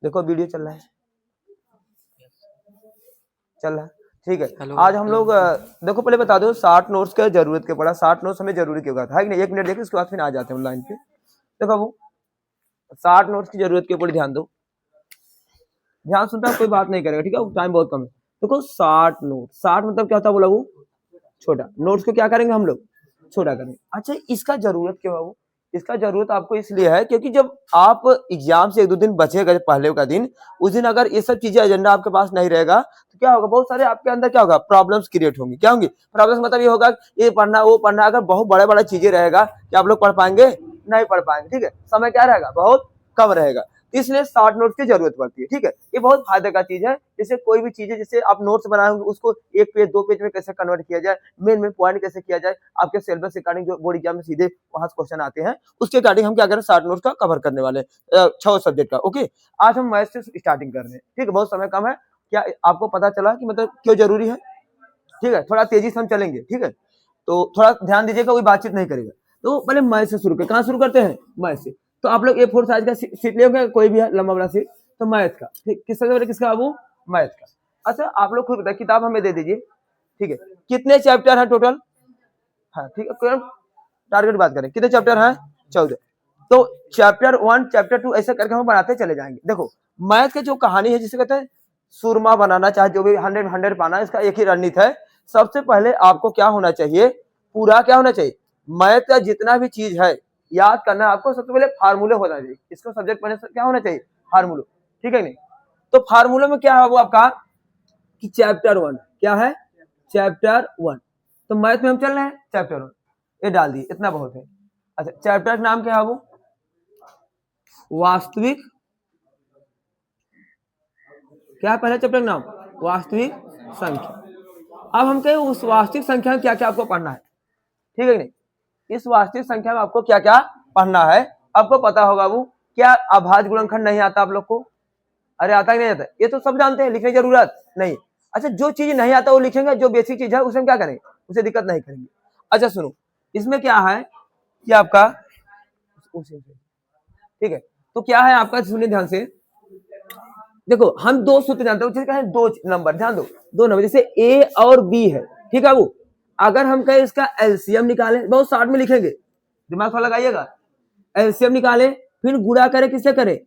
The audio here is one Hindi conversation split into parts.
देखो वीडियो चल रहा है, चल रहा है, ठीक है। आज हम लोग देखो पहले बता दो 60 नोट्स का जरूरत क्यों पड़ा, 60 नोट्स हमें जरूरी क्यों था, है कि नहीं? 1 मिनट देखिए, उसके बाद फिर आ जाते हैं ऑनलाइन पे। देखो वो 60 नोट्स की जरूरत क्यों पड़ी, ध्यान दो, ध्यान सुनता कोई बात नहीं करेगा, ठीक है, टाइम बहुत कम है। देखो 60 नोट, 60 मतलब क्या होता है बोला वो, छोटा। नोट्स को क्या करेंगे हम लोग, छोटा करेंगे। अच्छा इसका जरूरत क्यों है वो, इसका जरूरत आपको इसलिए है क्योंकि जब आप एग्जाम से 1-2 दिन बचेगा, पहले का दिन, उस दिन अगर ये सब चीजें एजेंडा आपके पास नहीं रहेगा तो क्या होगा, बहुत सारे आपके अंदर क्या होगा, प्रॉब्लम्स क्रिएट होंगी। क्या होंगी प्रॉब्लम्स, मतलब ये होगा ये पढ़ना वो पढ़ना, अगर बहुत बड़े बड़े चीजें रहेगा कि आप लोग पढ़ पाएंगे, नहीं पढ़ पाएंगे, ठीक है, समय क्या रहेगा, बहुत कम रहेगा। इसलिए 60 नोट्स की जरूरत पड़ती है, ठीक है। ये बहुत फायदे का चीज है, जैसे कोई भी चीज है, जैसे आप नोट्स बनाएंगे उसको 1 पेज 2 पेज में कैसे कन्वर्ट किया जाए, मेन पॉइंट कैसे किया जाए, आपके सिलेबस अकॉर्डिंग जो बोर्ड एग्जाम में सीधे वहां से क्वेश्चन आते हैं, उसके अकॉर्डिंग हम क्या करें, 60 नोट्स का कवर करने वाले 6 सब्जेक्ट का। ओके, आज हम मैथ से स्टार्टिंग कर रहे हैं, ठीक है, बहुत समय कम है। क्या आपको पता चला कि मतलब क्यों जरूरी है, ठीक है, थोड़ा तेजी से हम चलेंगे, ठीक है, तो थोड़ा ध्यान दीजिएगा, कोई बातचीत नहीं करेगा। तो पहले मैथ से शुरू करें, कहाँ शुरू करते हैं, मैथ से। तो आप लोग A4 साइज का सीट ले, कोई भी है लंबा बड़ा सीट, तो मैथ का, ठीक, किस सबसे पहले किसका बाबू, मैथ का। अच्छा आप लोग खुद बताइए, किताब हमें दे दीजिए, ठीक है, कितने चैप्टर है टोटल, हाँ ठीक है, टारगेट बात करें, कितने चैप्टर हैं, 14। तो चैप्टर 1 चैप्टर 2 ऐसे करके हम बनाते चले जाएंगे। देखो मैथ का जो कहानी है, जिसे कहते हैं सुरमा बनाना, चाहे जो भी 100 पाना, इसका एक ही रणनीति है। सबसे पहले आपको क्या होना चाहिए, पूरा क्या होना चाहिए, मैथ का जितना भी चीज है याद करना है आपको। सबसे पहले फार्मूले होना चाहिए, इसको सब्जेक्ट पढ़ने से क्या होना चाहिए, फार्मूले, ठीक है नहीं। तो फार्मूले में क्या है वो आपका कि चैप्टर 1 क्या है, चैप्टर 1, तो मैथ में हम चल रहे हैं चैप्टर 1, ये डाल दिए, इतना बहुत है। अच्छा चैप्टर का नाम क्या है वो, वास्तविक, क्या है पहला चैप्टर का नाम, वास्तविक संख्या। अब हम कहें उस वास्तविक संख्या में क्या क्या आपको पढ़ना है, ठीक है नहीं, इस वास्तविक संख्या में आपको क्या क्या पढ़ना है। आपको पता होगा वो क्या अभाज्य गुणनखंड नहीं आता आप लोग को, अरे आता नहीं आता, ये तो सब जानते हैं, लिखने की जरूरत नहीं। अच्छा जो चीज नहीं आता वो लिखेंगे, जो बेसिक चीज है उसमें क्या करेंगे, उसे दिक्कत नहीं करेंगे। अच्छा सुनो, इसमें क्या है कि आपका, ठीक है, तो क्या है आपका, सुनिए ध्यान से, देखो हम 2 सूत्र जानते हैं, जिसका है 2 नंबर, ध्यान दो, 2 नंबर, जैसे A और B है, ठीक है वो, अगर हम कहें इसका एलसीएम निकालें, बहुत शॉर्ट में लिखेंगे, दिमाग थोड़ा लगाइएगा, एलसीएम निकालें, फिर गुणा करें, किससे करें,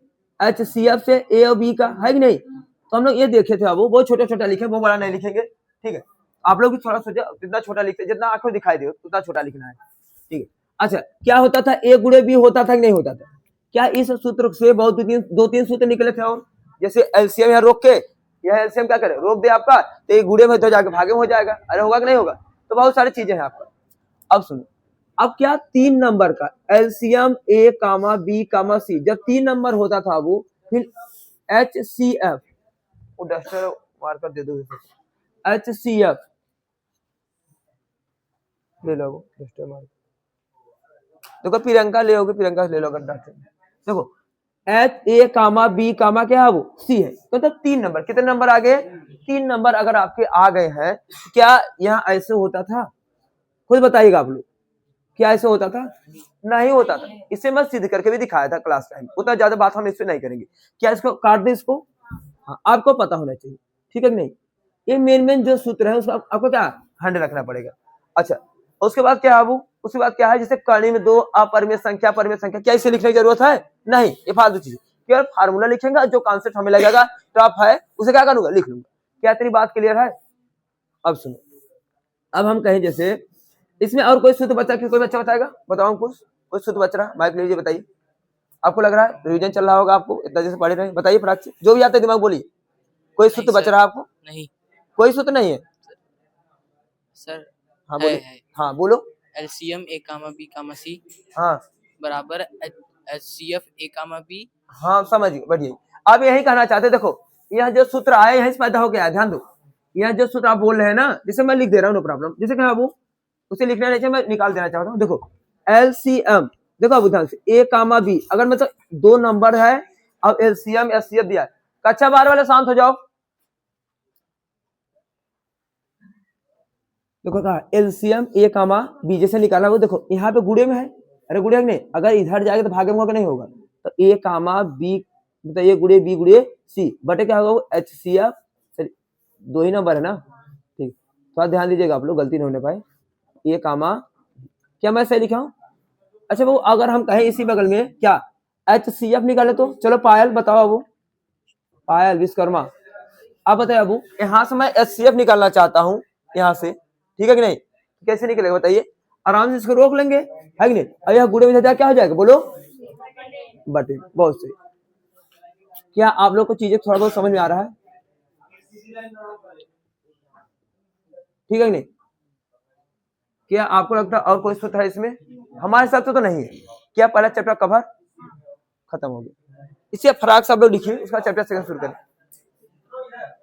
HCF से A और B का, है कि नहीं। तो हम लोग ये देखे थे, वो बहुत छोटा छोटा लिखे, बहुत बड़ा नहीं लिखेंगे, ठीक है। आप लोग भी थोड़ा सोचे, जितना छोटा लिखते, जितना आंखों दिखाई दे उतना छोटा लिखना है, ठीक है। अच्छा क्या होता था, A गुणे B होता था कि नहीं होता था, क्या इस सूत्र से बहुत 2-3 सूत्र निकले थे, और जैसे एलसीएम यहाँ रोक के, यह एलसीएम क्या करे, रोक दे आपका, तो ये गुणे में तो जाके भागे में हो जाएगा, अरे होगा कि नहीं होगा। तो बहुत सारी चीजें हैं आपका। अब सुनो, अब क्या 3 नंबर का LCM A comma B comma C, जब 3 नंबर होता था वो, फिर HCF, वो डस्टर मार्कर दे दो, HCF ले लो, वो डस्टर मार्कर देखो, प्रियंका ले होगी, प्रियंका ले लो अगर डस्टर। देखो A कामा B कामा क्या है वो C है, तो 3 नंबर, कितने नंबर आ गए, 3 नंबर अगर आपके आ गए हैं, क्या यहाँ ऐसे होता था, खुद बताइएगा आप लोग, क्या ऐसे होता था, नहीं होता था। इसे मैं सिद्ध करके भी दिखाया था क्लास टाइम, उतना ज्यादा बात हम इससे नहीं करेंगे। क्या इसको काट दे इसको, हाँ आपको पता होना चाहिए, ठीक है कि नहीं। ये मेन जो सूत्र है उसको आपको क्या हैंडल रखना पड़ेगा। अच्छा उसके बाद क्या है वो, उसके बाद क्या है, जैसे कड़ी में 2 अपरिमेय संख्या परिमेय संख्या, क्या इसे लिखने की जरूरत है, नहीं, ये फालतू चीज, केवल फार्मूला लिखेंगे, जो कॉन्सेप्ट हमें लगेगा टफ है उसे क्या करूंगा, लिख लूंगा। क्या तेरी बात क्लियर है। अब सुनो, अब हम कहें जैसे इसमें और कोई सूत्र बचा, कोई बच्चा बताएगा, बताओ कुछ, कोई सूत्र बच रहा, माइक लीजिए, बताइए, आपको लग रहा है रिवीजन चल रहा होगा, आपको इतना जैसे पढ़े रहे, बताइए फटाक से, जो भी आता है दिमाग बोलिए, कोई सूत्र बच रहा है आपको, नहीं कोई सूत्र नहीं है सर, हाँ बोलो, हाँ बोलो, LCM A comma B comma C हाँ बराबर HCF A कामा B, हाँ समझ गए, बढ़िया। अब यही कहना चाहते, देखो यह जो सूत्र आए यहीं से पैदा हो गया, ध्यान दो, यह जो सूत्र आप बोल रहे हैं ना, जिसे मैं लिख दे रहा हूँ, नो प्रॉब्लम, जिसे कहा वो उसे लिखना नहीं चाहिए, मैं निकाल देना चाहता हूँ। देखो एलसीएम, देखो अब ध्यान से A कामा B, अगर मतलब 2 नंबर है, अब एलसीएम एचसीएफ दिया है, कक्षा 12 वाले शांत हो जाओ। देखो कहा एलसीएम A कामा B जैसे निकाला वो, देखो यहाँ पे गुड़े में है, अरे गुड़े नहीं, अगर इधर जाएगा तो भागे में होगा, नहीं होगा, तो ए कामा बी, मतलब ए गुड़े बी गुड़े सी बटे क्या होगा HCF, दो ही नंबर है ना, ठीक, थोड़ा ध्यान दीजिएगा आप लोग, गलती नहीं होने पाए। ए कामा, क्या मैं सही लिखा हूँ? अच्छा वो अगर हम कहें इसी बगल में क्या HCF निकाले तो, चलो पायल बताओ अबू, पायल विश्वकर्मा, आप बताइए अबू, यहाँ से मैं HCF निकालना चाहता हूँ यहाँ से, ठीक है कि नहीं, कैसे निकलेगा बताइए? आराम से इसको रोक लेंगे, है कि नहीं? और यह गुड़े में क्या हो जाएगा बोलो, बटे, बहुत सही। क्या आप लोग को चीजें थोड़ा बहुत समझ में आ रहा है? ठीक है कि नहीं? क्या आपको लगता है और कोई सूत्र है इसमें? हमारे हिसाब से तो नहीं है। क्या पहला चैप्टर कवर खत्म हो गया, इसे फराक से आप लोग लिखिए, उसका चैप्टर सेकंड शुरू करें।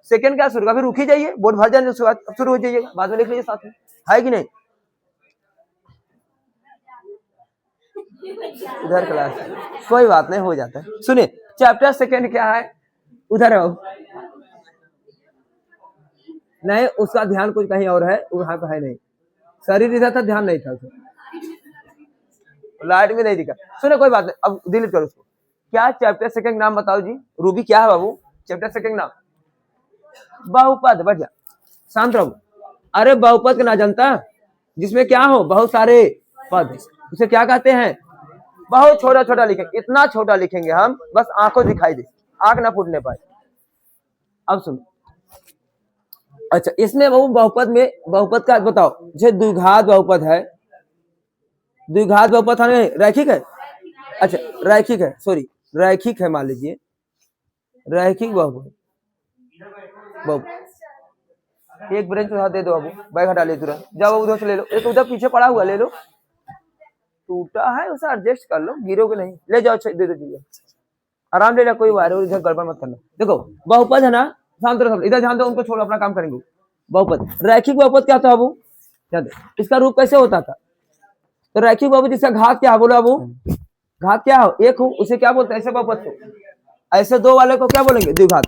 सेकंड क्या शुरू, फिर रुक ही जाइए, बोर्ड भर जाने उसके बाद शुरू हो जाइएगा, बाद में लिख लीजिए साथ में, है कि नहीं? उधर क्लास कोई बात नहीं, हो जाता है। सुनिए चैप्टर सेकंड क्या है, उधर है नहीं, उसका ध्यान कुछ कहीं और है, वहां पे है नहीं, शरीर इधर था, ध्यान नहीं था, लाइट में नहीं दिखा। सुने कोई बात नहीं, अब डिलीट करो उसको। क्या चैप्टर सेकंड नाम बताओ जी, रूबी क्या है बाबू चैप्टर सेकंड नाम? बहुपद, बढ़िया, शांत रहो। अरे बहुपद का ना जानता, जिसमें क्या हो बहुत सारे पद, उसे क्या कहते हैं? बहुत छोटा छोटा लिखेंगे, इतना छोटा लिखेंगे हम, बस आंखों दिखाई दे, आंख ना फूटने पाए। अब सुनो, अच्छा इसमें वो बहुपद में, बहुपद का बताओ, जैसे द्विघात बहुपद है, द्विघात बहुपद है रैखिक है, अच्छा रैखिक है, सॉरी रैखिक है, मान लीजिए रैखिक बहुपद, एक ब्रेंच उधर दे दो अबू, बैग हटा ले तुरंत, जाओ उधर से ले लो, एक उधर पीछे पड़ा हुआ ले लो, टूटा है उसे एडजस्ट कर लो, गिरोगे नहीं, ले जाओ दे दो चीजें, आराम ले लो, कोई वायरल इधर गड़बड़ मत करना। देखो बहुपद है ना, शांत रहो, इधर ध्यान दो, उनको छोड़ो, अपना काम करेंगे। बहुपद, रैखिक बहुपद क्या था अबू, इसका रूप कैसे होता था? तो रैखिक बहुपद इसका घात क्या है बोलो अबू, घात क्या हो, एक हो, उसे क्या बोलते हैं ऐसे बहुपद को? ऐसे दो वाले को क्या बोलेंगे? द्विघात।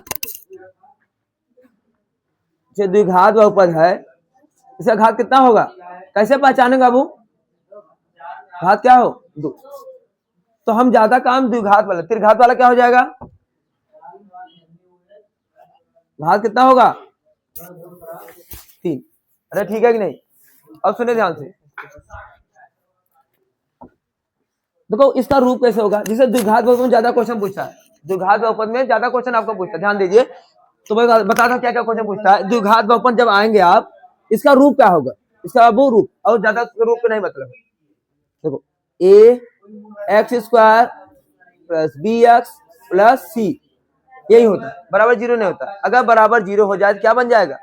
जो द्विघात बहुपद है, इसका घात कितना होगा, कैसे पहचानेंगे अबू? घात क्या हो, दो, तो हम ज्यादा काम द्विघात वाला, त्रिघात वाला क्या हो जाएगा? घात कितना होगा? 3। अरे ठीक है कि नहीं? अब सुनिए ध्यान से, देखो इसका रूप कैसे होगा, जिसे द्विघात बहुपद में ज्यादा क्वेश्चन पूछता है, द्विघात बहुपद में ज्यादा क्वेश्चन आपको पूछता है, ध्यान दीजिए। तो मैं बताता हूँ क्या क्या क्वेश्चन पूछता है। द्विघात बहुपद जब आएंगे आप, इसका रूप क्या होगा, इसका वो रूप, और ज्यादा रूप का नहीं मतलब। देखो ax² + bx + c, यही होता है, बराबर 0 नहीं होता। अगर बराबर 0 हो जाए तो क्या बन जाएगा?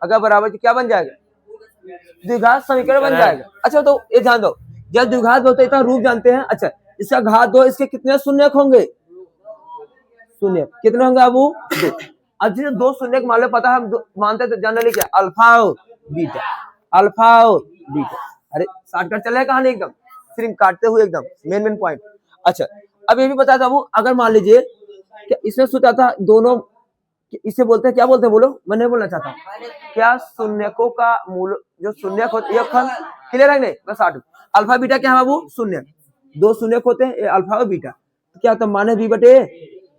अगर बराबर क्या बन जाएगा? द्विघात समीकरण बन जाएगा। अच्छा तो ये ध्यान दो, जब द्विघात होता है रूप जानते हैं। अच्छा इसका घात 2, इसके कितने शून्यक होंगे? शून्य कितने होंगे अबू? 2। अब जैसे 2 शून्यक मान लो, पता हम मानते थे जनरली क्या, अल्फा और बीटा, अल्फा और बीटा। अरे शॉर्टकट चले कहानी एकदम, सिर्फ काटते हुए एकदम मेन पॉइंट। अच्छा अब ये भी बता दो, अगर मान लीजिए इसमें सूत्र था दोनों, इसे बोलते हैं क्या बोलते हैं बोलो, मैं नहीं बोलना चाहता, क्या शून्यकों का मूल, जो शून्यक होते हैं, क्लियर है नहीं? बस अल्फा बीटा क्या है बाबू? शून्य, 2 शून्यक होते हैं, अल्फा और बीटा। तो क्या होता है, माने बी बटे,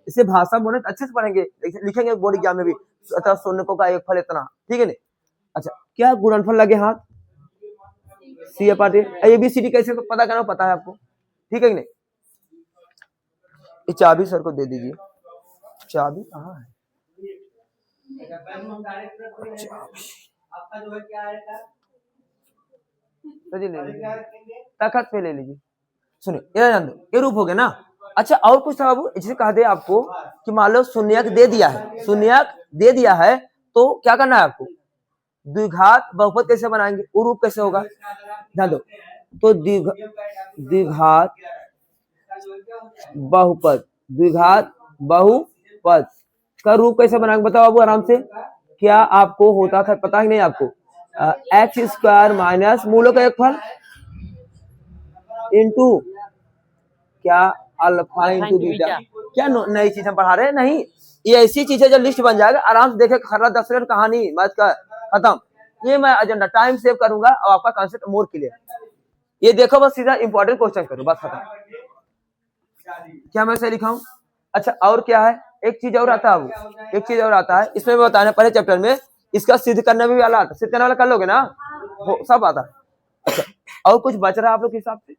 इसे भाषा बोले अच्छे से पढ़ेंगे, लिखेंगे बोर्ड एग्जाम में भी, अतः शून्यकों का एक फल इतना, ठीक है नहीं? अच्छा क्या गुणनफल लगे हाथ, सी पार्टी ABCD कैसे पता करना पता है आपको, ठीक है कि नहीं? ये चाबी सर को दे दीजिए, चाबी कहाँ है? तखत पे ले लीजिए। सुनिए ये जान दो, ये रूप हो गया ना। अच्छा और कुछ था बाबू, जैसे कहा दे आपको कि मान लो शून्यक दे दिया है, शून्यक दे दिया है, तो क्या करना है आपको? द्विघात बहुपद कैसे बनाएंगे, वो रूप कैसे होगा, ध्यान दो। तो द्विघात बहुपद, द्विघात बहुपद का रूप कैसे बनाएंगे बताओ बाबू आराम से। क्या आपको होता था पता ही नहीं आपको, x² - मूलों का एक फल इंटू क्या अल्फा इंटू बीटा। क्या नई चीज हम पढ़ा रहे हैं? नहीं, ये ऐसी चीज है जो लिस्ट बन जाएगा, आराम से देखे, खर्रा 10 मिनट कहानी मैथ का खत्म। ये मैं एजेंडा टाइम सेव करूंगा और आपका कॉन्सेप्ट मोर क्लियर। ये देखो बस सीधा इंपॉर्टेंट क्वेश्चन करो, बस खत्म। क्या मैं सही लिखा हूँ? अच्छा और क्या है, एक चीज और आता है, वो एक चीज और आता है इसमें बताना पहले चैप्टर में, इसका सिद्ध करना भी वाला आता है, सिद्ध करने वाला कर लोगे ना, वो सब आता है। अच्छा और कुछ बच रहा है आप लोग के हिसाब से?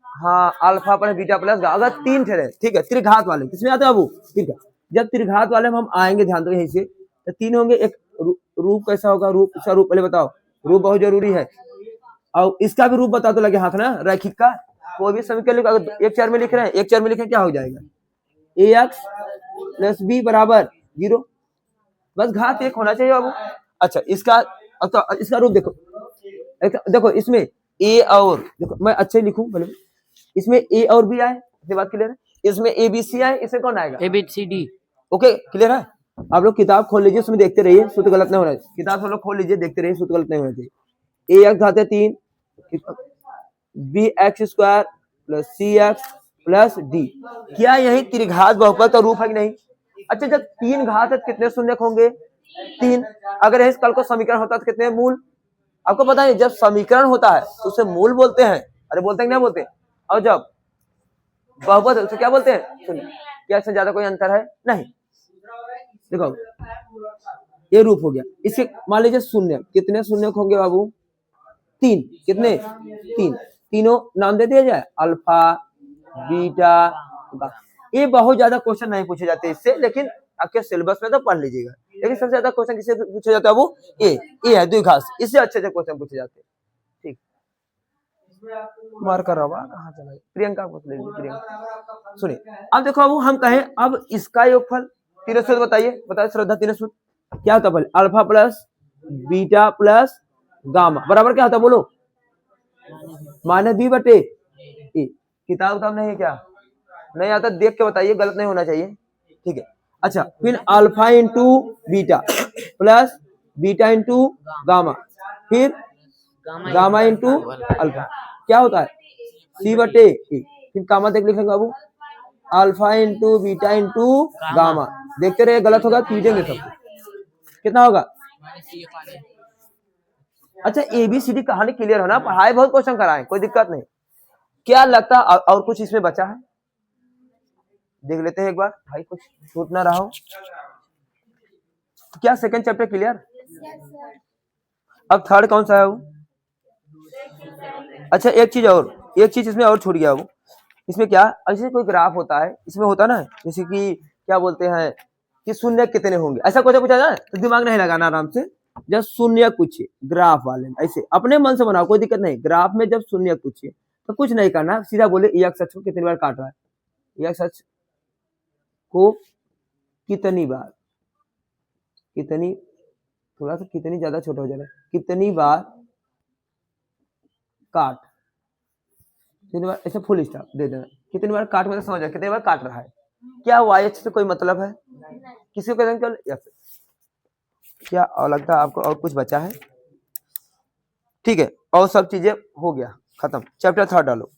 हाँ अल्फा प्लस बीटा प्लस अगर 3 ठहरे, ठीक है, त्रिघात वाले किसमें आते हैं बाबू? ठीक है, जब त्रिघात वाले में हम आएंगे ध्यान दो यहीं से, तो 3 होंगे, एक रूप कैसा होगा, रूप इसका रूप पहले बताओ, रूप बहुत जरूरी है, और इसका भी रूप बता दो लगे हाथ ना, रैखिक का कोई भी समीकरण अगर एक चर में लिख रहे हैं, एक चर में लिखें क्या हो जाएगा, ax प्लस बी बराबर 0, बस घात 1 होना चाहिए बाबू। अच्छा इसका इसका रूप देखो, देखो इसमें a और देखो मैं अच्छे लिखूं पहले, इसमें a और b आए, ये बात क्लियर है, इसमें a b c आए, इसमें कौन आएगा, A B C D. Okay clear है। आप लोग किताब खोल लीजिए, उसमें देखते रहिए, सूत्र गलत नहीं होना चाहिए, किताब हम लोग खोल लीजिए देखते रहिए, सूत्र गलत नहीं होना चाहिए। a x घाते 3 B x square plus C x plus D, क्या यही त्रिघात बहुपद का रूप है कि नहीं? अच्छा जब 3 घात है कितने शून्यक होंगे, 3, अगर यही कल को समीकरण होता तो कितने मूल, आपको पता है जब समीकरण होता है तो उसे मूल बोलते हैं, अरे बोलते हैं क्या बोलते हैं, और जब बहुपद उसे क्या बोलते हैं शून्य, क्या इससे ज्यादा कोई अंतर है नहीं। देखो ये रूप हो गया, इसके मान लीजिए शून्य, कितने शून्य होंगे बाबू, 3, कितने 3, तीनों नाम दे दिया जाए, अल्फा बीटा, ये बहुत ज्यादा क्वेश्चन नहीं पूछे जाते इससे, लेकिन आपके सिलेबस में तो पढ़ लीजिएगा, लेकिन सबसे ज्यादा क्वेश्चन किससे पूछा जाता है, वो ये है द्विघात, इससे अच्छे से क्वेश्चन पूछे जाते हैं। ठीक मार कर रहा कहाँ चला गया, प्रियंका को ले लीजिए, प्रियंका सुनिए, अब देखो बाबू हम कहें अब इसका योगफल तीनों सूत्र बताइए, बताइए श्रद्धा, तीनों सूत्र क्या होता है, पहले alpha plus beta plus gamma बराबर क्या होता है बोलो, माइनस बी बटे ए, किताब नहीं है क्या, नहीं आता देख के बताइए, गलत नहीं होना चाहिए, ठीक है। अच्छा फिर alpha into beta plus beta into gamma, फिर गामा इंटू अल्फा क्या होता है, सी बटे ए, फिर गामा देख लिखेंगे बाबू, alpha into beta into gamma, देखते रहे गलत होगा पीटेंगे सब, कितना होगा। अच्छा एबीसीडी कहानी क्लियर हो ना, पढ़ाई बहुत क्वेश्चन कराए, कोई दिक्कत नहीं, क्या लगता है और कुछ इसमें बचा है, देख लेते हैं एक बार भाई, कुछ छूट ना रहा हो, क्या सेकंड चैप्टर क्लियर, अब थर्ड कौन सा है वो, अच्छा एक चीज इसमें और छूट गया वो, इसमें क्या, ऐसे कोई ग्राफ होता है, इसमें होता ना जैसे कि क्या बोलते हैं कि शून्य कितने होंगे, ऐसा क्वेश्चन पूछा जाए तो दिमाग नहीं लगाना, आराम से जब शून्य पूछिए ग्राफ वाले में, ऐसे अपने मन से बनाओ कोई दिक्कत नहीं, ग्राफ में जब शून्य पूछिए तो कुछ नहीं करना, सीधा बोले एक अक्ष को कितनी बार काट रहा है, एक अक्ष को कितनी बार, कितनी, थोड़ा सा कितनी ज्यादा छोटा हो जाएगा, कितनी बार काट, कितनी बार ऐसे फुल स्टॉप दे देना, कितनी बार काट मतलब समझ जाए कितनी बार काट रहा है, क्या वाई से कोई मतलब है किसी को कहते हैं क्या, और लगता है आपको और कुछ बचा है, ठीक है, और सब चीजें हो गया खत्म, चैप्टर 3 डालो,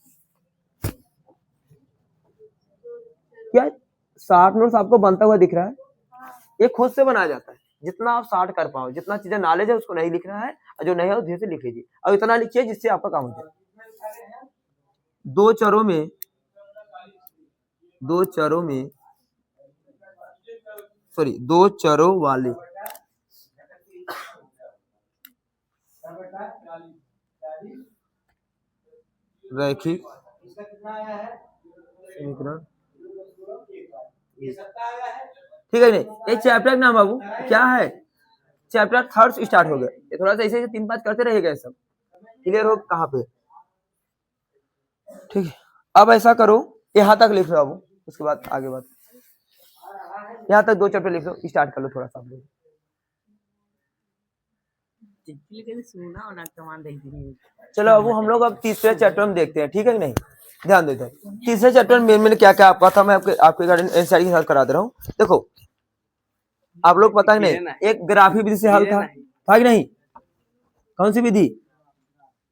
क्या 60 नोट्स आपको बनता हुआ दिख रहा है, ये खुद से बनाया जाता है, जितना आप 60 कर पाओ, जितना चीजें नॉलेज है उसको नहीं लिखना है, और जो नहीं है धीरे से लिख लीजिए, और इतना लिखिए जिससे आपका काम हो जाए। दो चरों वाले रैखिक समीकरण, ठीक है नहीं, ये चैप्टर का नाम बाबू क्या है, चैप्टर 3 स्टार्ट हो गया, ये थोड़ा सा ऐसे 3-5 करते रहेगा, सब क्लियर हो कहाँ पे, ठीक है। अब ऐसा करो यहाँ तक लिख लो बाबू, उसके बाद आगे बात, यहाँ तक 2 चैप्टर लिख लो, स्टार्ट कर लो थोड़ा सा, चलो बाबू हम लोग अब तीसरे चैप्टर में देखते हैं, ठीक है कि नहीं, ध्यान दो इधर, तीसरे चैप्टर में मैंने क्या क्या आपका था, मैं आपके गार्डन के साथ करा दे रहा हूँ, देखो आप लोग पता ही नहीं, एक ग्राफी विधि से हल था कि नहीं, कौन सी विधि,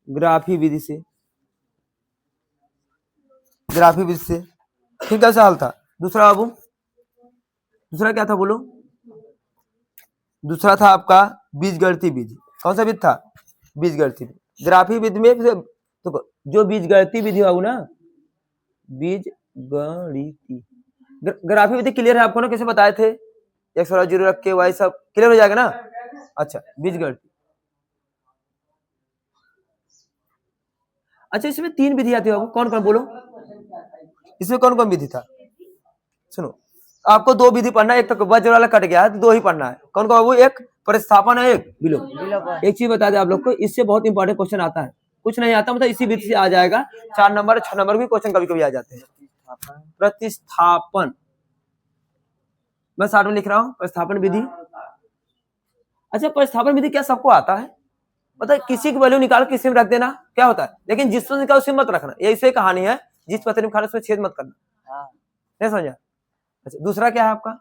ग्राफी विधि से, ठीक कैसा हल था, दूसरा बाबू, दूसरा क्या था बोलो, दूसरा था आपका बीजगणितीय विधि, कौन सा विधि था, बीजगणितीय विधि, ग्राफी विधि में तो जो बीजगणितीय विधि बाबू ना, बीज गणिती ग्राफी विधि क्लियर है आपको ना, कैसे बताए थे, एक्स और जीरो रख के वाई सब क्लियर हो जाएगा ना। अच्छा बीज गणिती, अच्छा इसमें 3 विधि आती है, कौन कौन बोलो, इसमें कौन कौन विधि था, सुनो आपको 2 विधि पढ़ना है, एक तो वज्र वाला कट गया है तो 2 ही पढ़ना है, कौन कौन, वो एक प्रतिस्थापन है, एक विलोपन। एक चीज बता दें आप लोग को, इससे बहुत इंपॉर्टेंट क्वेश्चन आता है, कुछ नहीं आता मतलब इसी विधि से आ जाएगा, 4 नंबर 6 नंबर भी क्वेश्चन कभी कभी आ जाते हैं। प्रतिस्थापन मैं 60 में लिख रहा हूँ, प्रतिस्थापन विधि। अच्छा प्रतिस्थापन विधि क्या सबको आता है, मतलब किसी की वैल्यू निकाल किसी में रख देना क्या होता है, लेकिन जिसमें निकाल उसी में मत रखना, ये ऐसे कहानी है, जिस पत्थर में खाना उसमें छेद मत करना, नहीं समझा। अच्छा दूसरा क्या है आपका,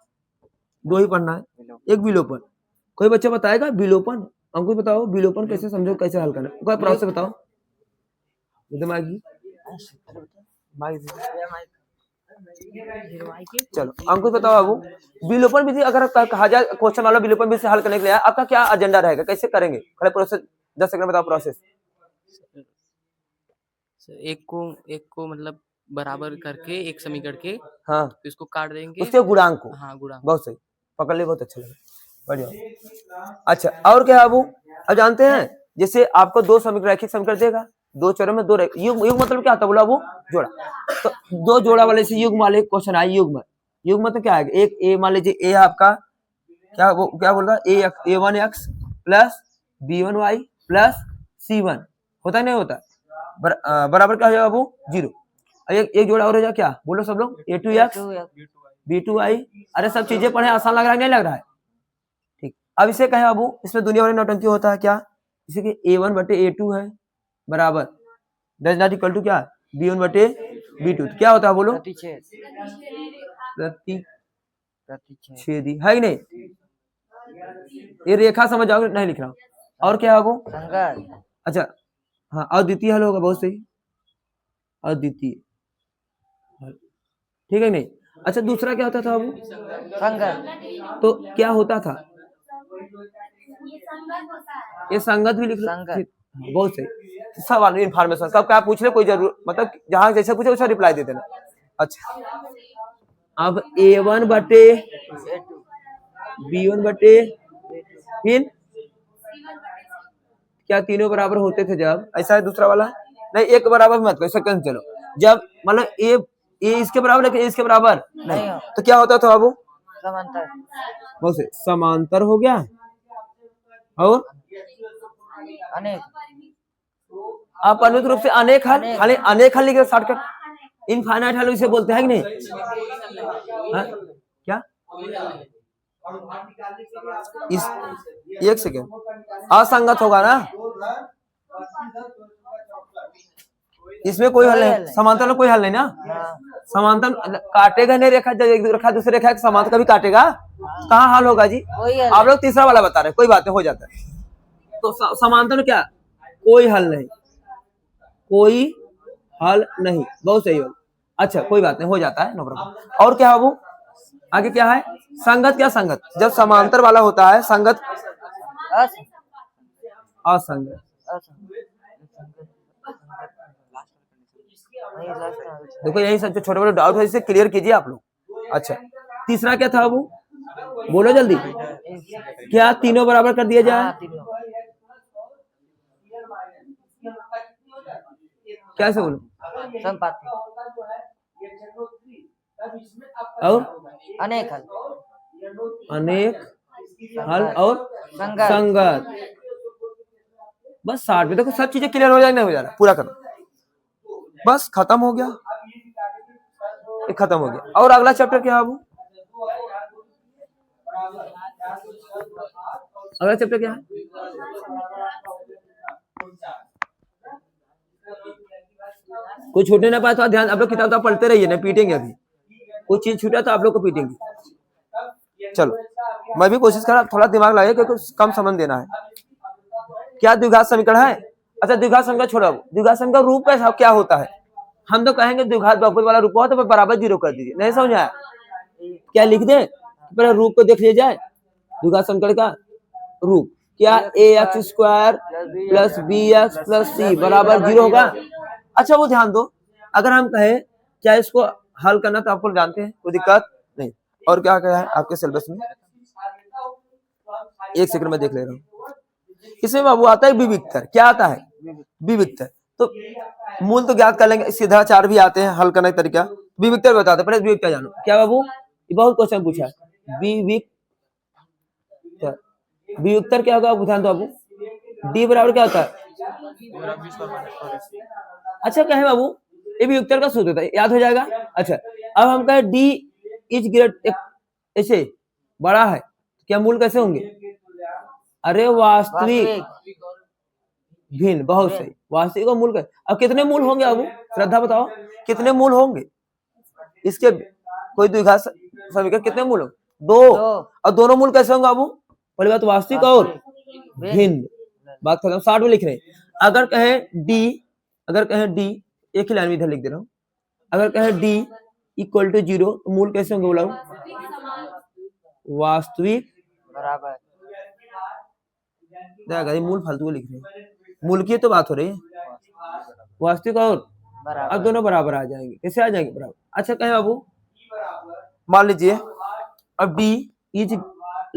2 ही पढ़ना है, एक विलोपन। कोई बच्चा बताएगा विलोपन, हमको बताओ विलोपन कैसे समझो, कैसे हल करना, कोई प्रोसेस बताओ दिमागी। चलो हमको बताओ बाबू, विलोपन विधि अगर कहा जाए क्वेश्चन वाला विलोपन विधि से हल करने के लिए आपका क्या एजेंडा रहेगा, कैसे करेंगे, खड़े प्रोसेस 10 सेकंड बताओ प्रोसेस। एक को मतलब बराबर करके एक समीकरण के, हाँ तो इसको काट देंगे, उसके गुणांक को, हाँ गुणांक, बहुत सही पकड़ ले, बहुत अच्छा लगा, बढ़िया। अच्छा और क्या है बाबू, अब जानते हैं जैसे आपको 2 समीकरण रैखिक समीकरण देगा, 2 चरों में 2 युग्म, युग्म मतलब क्या होता है बोला वो, जोड़ा, तो 2 जोड़ा वाले से युग्म वाले क्वेश्चन आए, युग्म, युग्म मतलब क्या है, एक ए मान लीजिए, ए आपका क्या वो क्या बोल रहा है, a1x plus b1y plus c1 होता नहीं होता, बराबर क्या हो जाएगा वो 0, एक जोड़ा और हो जाएगा क्या बोलो सब लोग, a2x b2y, अरे सब चीजें पढ़े, आसान लग रहा है नहीं लग रहा है, ठीक। अब इसे कहे बाबू, इसमें दुनिया भर नौटंकी होता है क्या, जैसे कि a1 बटे a2 है बराबर डज नॉट इक्वल टू क्या b1 बटे b2, क्या होता है बोलो, प्रतिच्छेदी है कि नहीं, ये रेखा समझ जाओगे, नहीं लिख रहा हूँ। और क्या है वो, अच्छा हाँ अद्वितीय हल होगा, बहुत सही अद्वितीय, ठीक है नहीं। अच्छा दूसरा क्या होता था वो, संगत, तो क्या होता था, ये संगत भी लिख लो, बहुत सही, सवाल इन्फॉर्मेशन कब क्या पूछ ले कोई जरूर, मतलब जहां जैसे पूछे वैसा रिप्लाई दे देना। अच्छा अब a1 बटे b1 बटे फिर क्या तीनों बराबर होते थे जब, ऐसा है दूसरा वाला, नहीं एक बराबर मत करो, सेकंड चलो, जब मतलब ए इसके बराबर लेकिन इसके बराबर नहीं, तो क्या होता था बाबू, समांतर, बहुत से समांतर हो गया, और अनेक, आप अनुत रूप से अनेक हल, खाली अनेक हल लिखे शॉर्टकट, इनफाइनाइट हल इसे बोलते हैं कि नहीं, क्या इस एक सेकेंड असंगत होगा ना, इसमें कोई हल नहीं, समांतर में कोई हल नहीं ना, समांतर काटेगा नहीं रेखा, जब एक रेखा दूसरी रेखा समांतर कभी काटेगा, कहाँ हल होगा जी, आप लोग तीसरा वाला बता रहे, कोई बात नहीं हो जाता है, तो समांतर में क्या कोई हल नहीं, कोई हल नहीं, बहुत सही हो, अच्छा कोई बात नहीं हो जाता है, नो प्रॉब्लम। और क्या है वो आगे क्या है, संगत, क्या संगत, जब समांतर वाला होता है, संगत असंगत, देखो यही सब जो छोटे बड़े डाउट है इसे क्लियर कीजिए आप लोग। अच्छा तीसरा क्या था वो बोलो जल्दी, क्या तीनों बराबर कर दिया जाए, कैसे बोलो, और अनेक हल, अनेक हल और संगत, बस 60 में देखो सब चीजें क्लियर हो जाए, नहीं हो जा रहा पूरा करो, बस खत्म हो गया, खत्म हो गया। और अगला चैप्टर क्या है वो, अगला चैप्टर क्या है, कोई छूटने ना पाए तो ध्यान, आप लोग किताब तो पढ़ते रहिए ना, पीटेंगे अभी, कोई चीज छूटा तो आप लोग को पीटेंगे। चलो मैं भी कोशिश कर रहा थोड़ा दिमाग लगे क्योंकि कम समझ देना है। क्या द्विघात समीकरण है, अच्छा द्विघात समीकरण छोड़ो, द्विघात समीकरण रूप कैसा क्या होता है, हम तो कहेंगे द्विघात बहुपद वाला रूप हो तो बराबर 0 कर दीजिए, नहीं समझ आया क्या लिख दे, पहले रूप को देख लिया जाए, द्विघात समीकरण का रूप क्या ax square plus bx plus c बराबर 0 होगा। अच्छा वो ध्यान दो, अगर हम कहें क्या इसको हल करना तो आपको जानते हैं, कोई दिक्कत नहीं। और क्या क्या है आपके सिलेबस में, एक सेकंड में देख ले रहा हूँ। इसमें बाबू आता है विविक्तर, क्या आता है विविक्तर। तो मूल तो ज्ञात कर लेंगे, सिद्धाचार भी आते हैं हल करने का तरीका। विविक्तर बताते हैं, पहले विविक्तर जानो क्या बाबू, ये बहुत क्वेश्चन पूछा है। विविक्तर, विविक्तर क्या होगा ध्यान दो बाबू। डी बराबर क्या होता है, अच्छा क्या है बाबू, ये वियुक्तर का सूत्र होता है, याद हो जाएगा। अच्छा अब हम कहें डी इज ग्रेट, ऐसे बड़ा है, क्या मूल कैसे होंगे, अरे वास्तविक भिन्न, बहुत सही, वास्तविक और मूल का। अब कितने मूल होंगे बाबू, श्रद्धा बताओ कितने मूल होंगे इसके, कोई द्विघात समीकरण कितने मूल होंगे, दो। और दोनों मूल कैसे होंगे बाबू, पहली बात वास्तविक और भिन्न, बात खत्म। 60 में लिख रहे हैं। अगर कहें डी एक ही लाइन में इधर लिख दे रहा हूं, अगर कहें डी इक्वल टू 0 तो मूल कैसे होंगे बोला, वास्तविक बराबर मूल फालतू लिख रहे हैं, मूल की तो बात हो रही है, वास्तविक और अब दोनों बराबर आ जाएंगे, कैसे आ जाएंगे बराबर। अच्छा कहें बाबू, मान लीजिए अब डी इज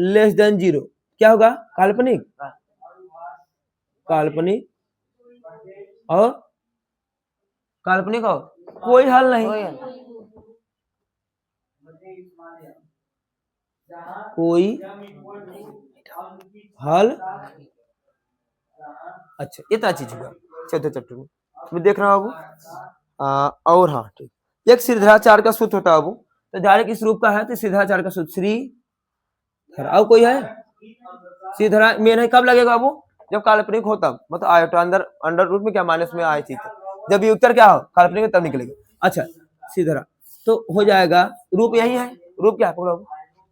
लेस देन 0, क्या होगा, काल्पनिक, काल्पनिक और काल्पनिक और कोई हल नहीं, कोई हल। अच्छा इतना चीज होगा चौथे चैप्टर में, मैं देख रहा हूँ बाबू। और हाँ ठीक, एक सिद्धाचार का सूत्र होता है बाबू, तो धारे किस रूप का है, तो सिद्धाचार का सूत्र श्री धरा। और कोई है सीधा मेन है, कब लगेगा बाबू, जब काल्पनिक हो तब, मतलब आयोटा अंडर रूट में क्या माइनस में आए थी, जब उत्तर क्या हो काल्पनिक में तब निकलेगा। अच्छा सीधा तो हो जाएगा, रूप यही है, रूप क्या है,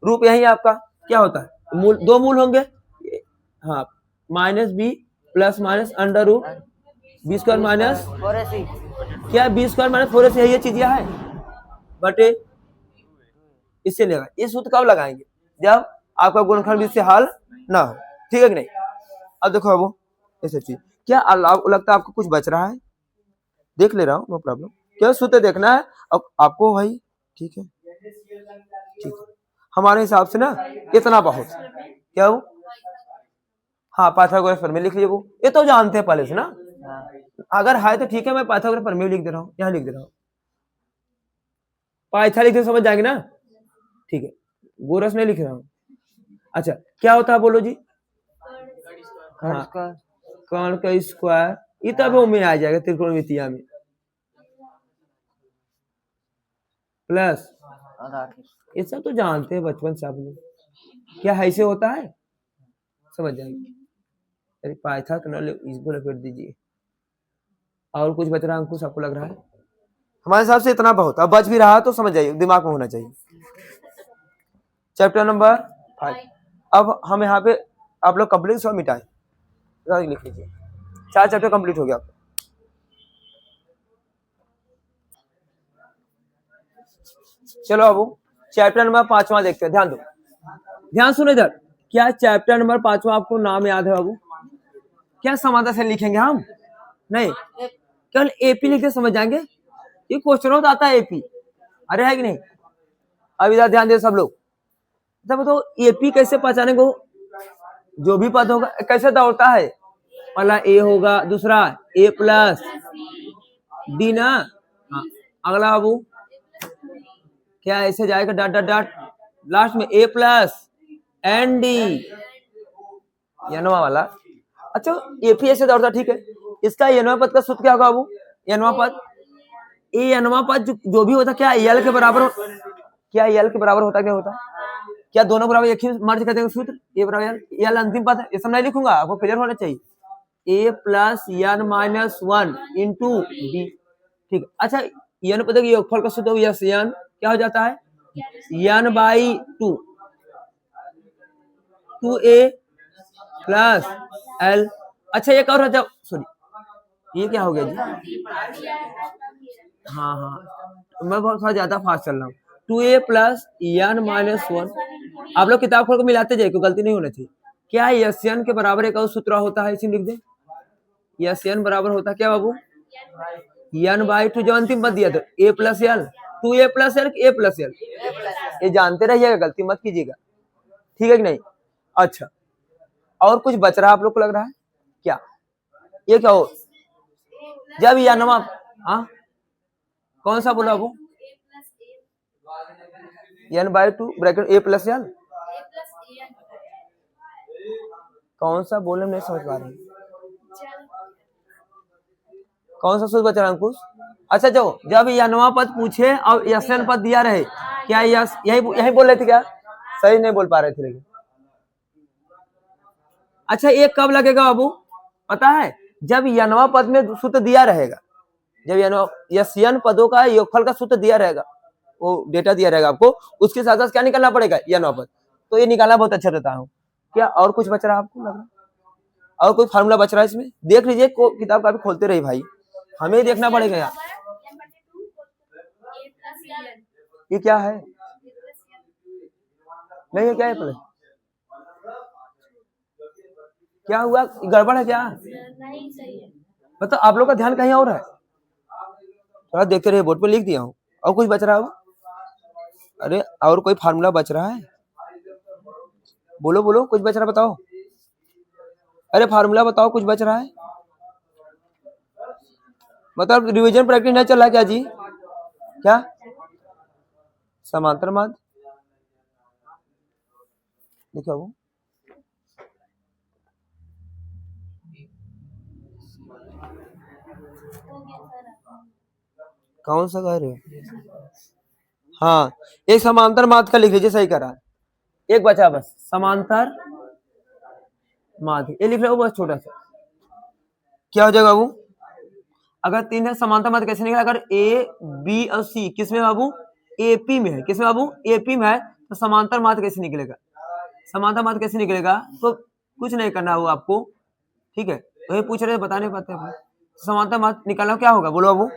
रूप यही है आपका, क्या होता है मूल, दो मूल होंगे, हाँ minus B plus minus under root B square minus क्या, बी स्क्वायर माइनस 4ac ये चीज है बटे, इससे लेगा। ये सूत्र कब लगाएंगे, जब आपका गुणनखंड इससे हल ना हो, ठीक है कि नहीं। अब देखो बाबू ऐसे चीज, क्या लगता है आपको कुछ बच रहा है, देख ले रहा हूँ नो प्रॉब्लम, क्या सूत्र देखना है अब आपको भाई, ठीक है ठीक है, हमारे हिसाब से ना इतना बहुत, क्या वो हाँ पाइथागोरस प्रमेय लिख लीजिए, वो ये तो जानते हैं पहले से ना, अगर है तो ठीक है, मैं पाइथागोरस प्रमेय लिख दे रहा हूँ, यहाँ लिख दे रहा हूँ, पाइथा लिखते समझ जाएंगे ना, ठीक है गोरस नहीं लिख रहा हूँ। अच्छा क्या होता है बोलो जी, हाँ कर्ण का स्क्वायर, ये तब में आ जाएगा त्रिकोणमितिया में, प्लस ये सब तो जानते हैं बचपन से आप लोग, क्या ऐसे होता है समझ जाएंगे। अरे पाइथा तो न इसको लपेट दीजिए, और कुछ बच रहा अंकुश आपको लग रहा है, हमारे हिसाब से इतना बहुत, अब बच भी रहा तो समझ जाइए, दिमाग में होना चाहिए। चैप्टर नंबर 5, अब हम यहाँ पे आप लोग कंप्लीट सब मिटाए, लिख लीजिए 4 चैप्टर कंप्लीट हो गया आपका। चलो अब चैप्टर नंबर 5वां देखते हैं, ध्यान दो, ध्यान सुनो इधर, क्या चैप्टर नंबर 5वां आपको नाम याद है बाबू, क्या समाधान से लिखेंगे हम, नहीं केवल एपी लिखते समझ जाएंगे, ये क्वेश्चन होता आता है एपी, अरे है कि नहीं। अब इधर ध्यान दे सब लोग, तब तो एपी कैसे पहचाने को, जो भी पद होगा कैसे दौड़ता है, पहला ए होगा, दूसरा ए प्लस डी ना, हाँ अगला बाबू क्या ऐसे जाएगा डॉट डॉट डॉट, लास्ट में ए प्लस एन डी यनवा वाला। अच्छा एपी ऐसे दौड़ता, ठीक है, इसका यनवा पद का सूत्र क्या होगा बाबू, यनवा पद, ए यनवा पद जो भी होता क्या एल के बराबर, क्या एल के बराबर होता, क्या होता, क्या दोनों बराबर एक ही मर्ज कर देंगे सूत्र, ए बराबर एल अंतिम पद है, ये सब नहीं लिखूंगा, आपको क्लियर होना चाहिए, A plus N minus 1 into D, ठीक है। अच्छा एन पद के योगफल का सूत्र यस एन क्या हो जाता है, N by 2 2a plus L. अच्छा एक और है, सॉरी ये क्या हो गया जी, हाँ हाँ मैं बहुत ज्यादा फास्ट चल रहा हूँ, 2a प्लस एन माइनस 1, आप लोग किताब खोल को मिलाते जाइए, कोई गलती नहीं होना चाहिए। क्या यस एन के बराबर एक और सूत्र होता है, इसी लिख दे, यस एन बराबर होता है क्या बाबू, n/2 जो अंतिम पद दिया था a plus L, 2a plus L, a plus L, ये जानते रहिएगा, गलती मत कीजिएगा, ठीक है कि नहीं। अच्छा, और कुछ बच रहा है आप लोग को लग रहा है क्या? ये क्या हो जब या नवा, हाँ कौन सा बोला वो, n/2 bracket a plus L, कौन सा बोले नहीं समझ पा रहे, कौन सा सूत्र बच रहा है अंकुश? अच्छा जो जब यनवा पद पूछे और यशन पद दिया रहे, क्या यश यही बोल रहे थे क्या? सही नहीं बोल पा रहे थे लेकिन। अच्छा एक कब लगेगा बाबू पता है? जब यनवा पद में सूत्र दिया रहेगा, जब यशन पदों का योगफल का सूत्र दिया रहेगा, वो डेटा दिया रहेगा आपको, उसके साथ साथ क्या निकालना पड़ेगा? यनवा पद, तो ये निकालना बहुत अच्छा रहता है। क्या और कुछ बच रहा है आपको लग रहा है? और कोई फार्मूला बच रहा है इसमें? देख लीजिए किताब काफी खोलते रही भाई, हमें देखना पड़ेगा यार। ये क्या है? नहीं क्या है प्लस? क्या हुआ, गड़बड़ है क्या? नहीं सही है, मतलब आप लोग का ध्यान कहीं और है, थोड़ा देखते रहिए, बोर्ड पे लिख दिया हूँ। और कुछ बच रहा है? अरे और कोई फार्मूला बच रहा है? बोलो बोलो, कुछ बच रहा है बताओ। अरे फार्मूला बताओ, कुछ बच रहा है? मतलब रिवीजन प्रैक्टिस नहीं चल रहा क्या जी? क्या समांतर माध्य देखो वो कौन सा कह रहे हो? हाँ एक समांतर माध्य का लिख लीजिए, सही करा, एक बचा बस समांतर माध्य, ये लिख लो बस छोटा सा। क्या हो जाएगा बाबू? अगर 3 है समांतर माध्य कैसे निकला? अगर ए बी और सी किसमें बाबू? एपी में है, किसमें बाबू? एपी में है, तो समांतर माध्य कैसे निकलेगा? समांतर माध्य कैसे निकलेगा? तो कुछ नहीं करना होगा आपको, ठीक है, वही पूछ रहे बता नहीं पाते अपने। समांतर माध्य निकालना क्या होगा बोलो बाबू?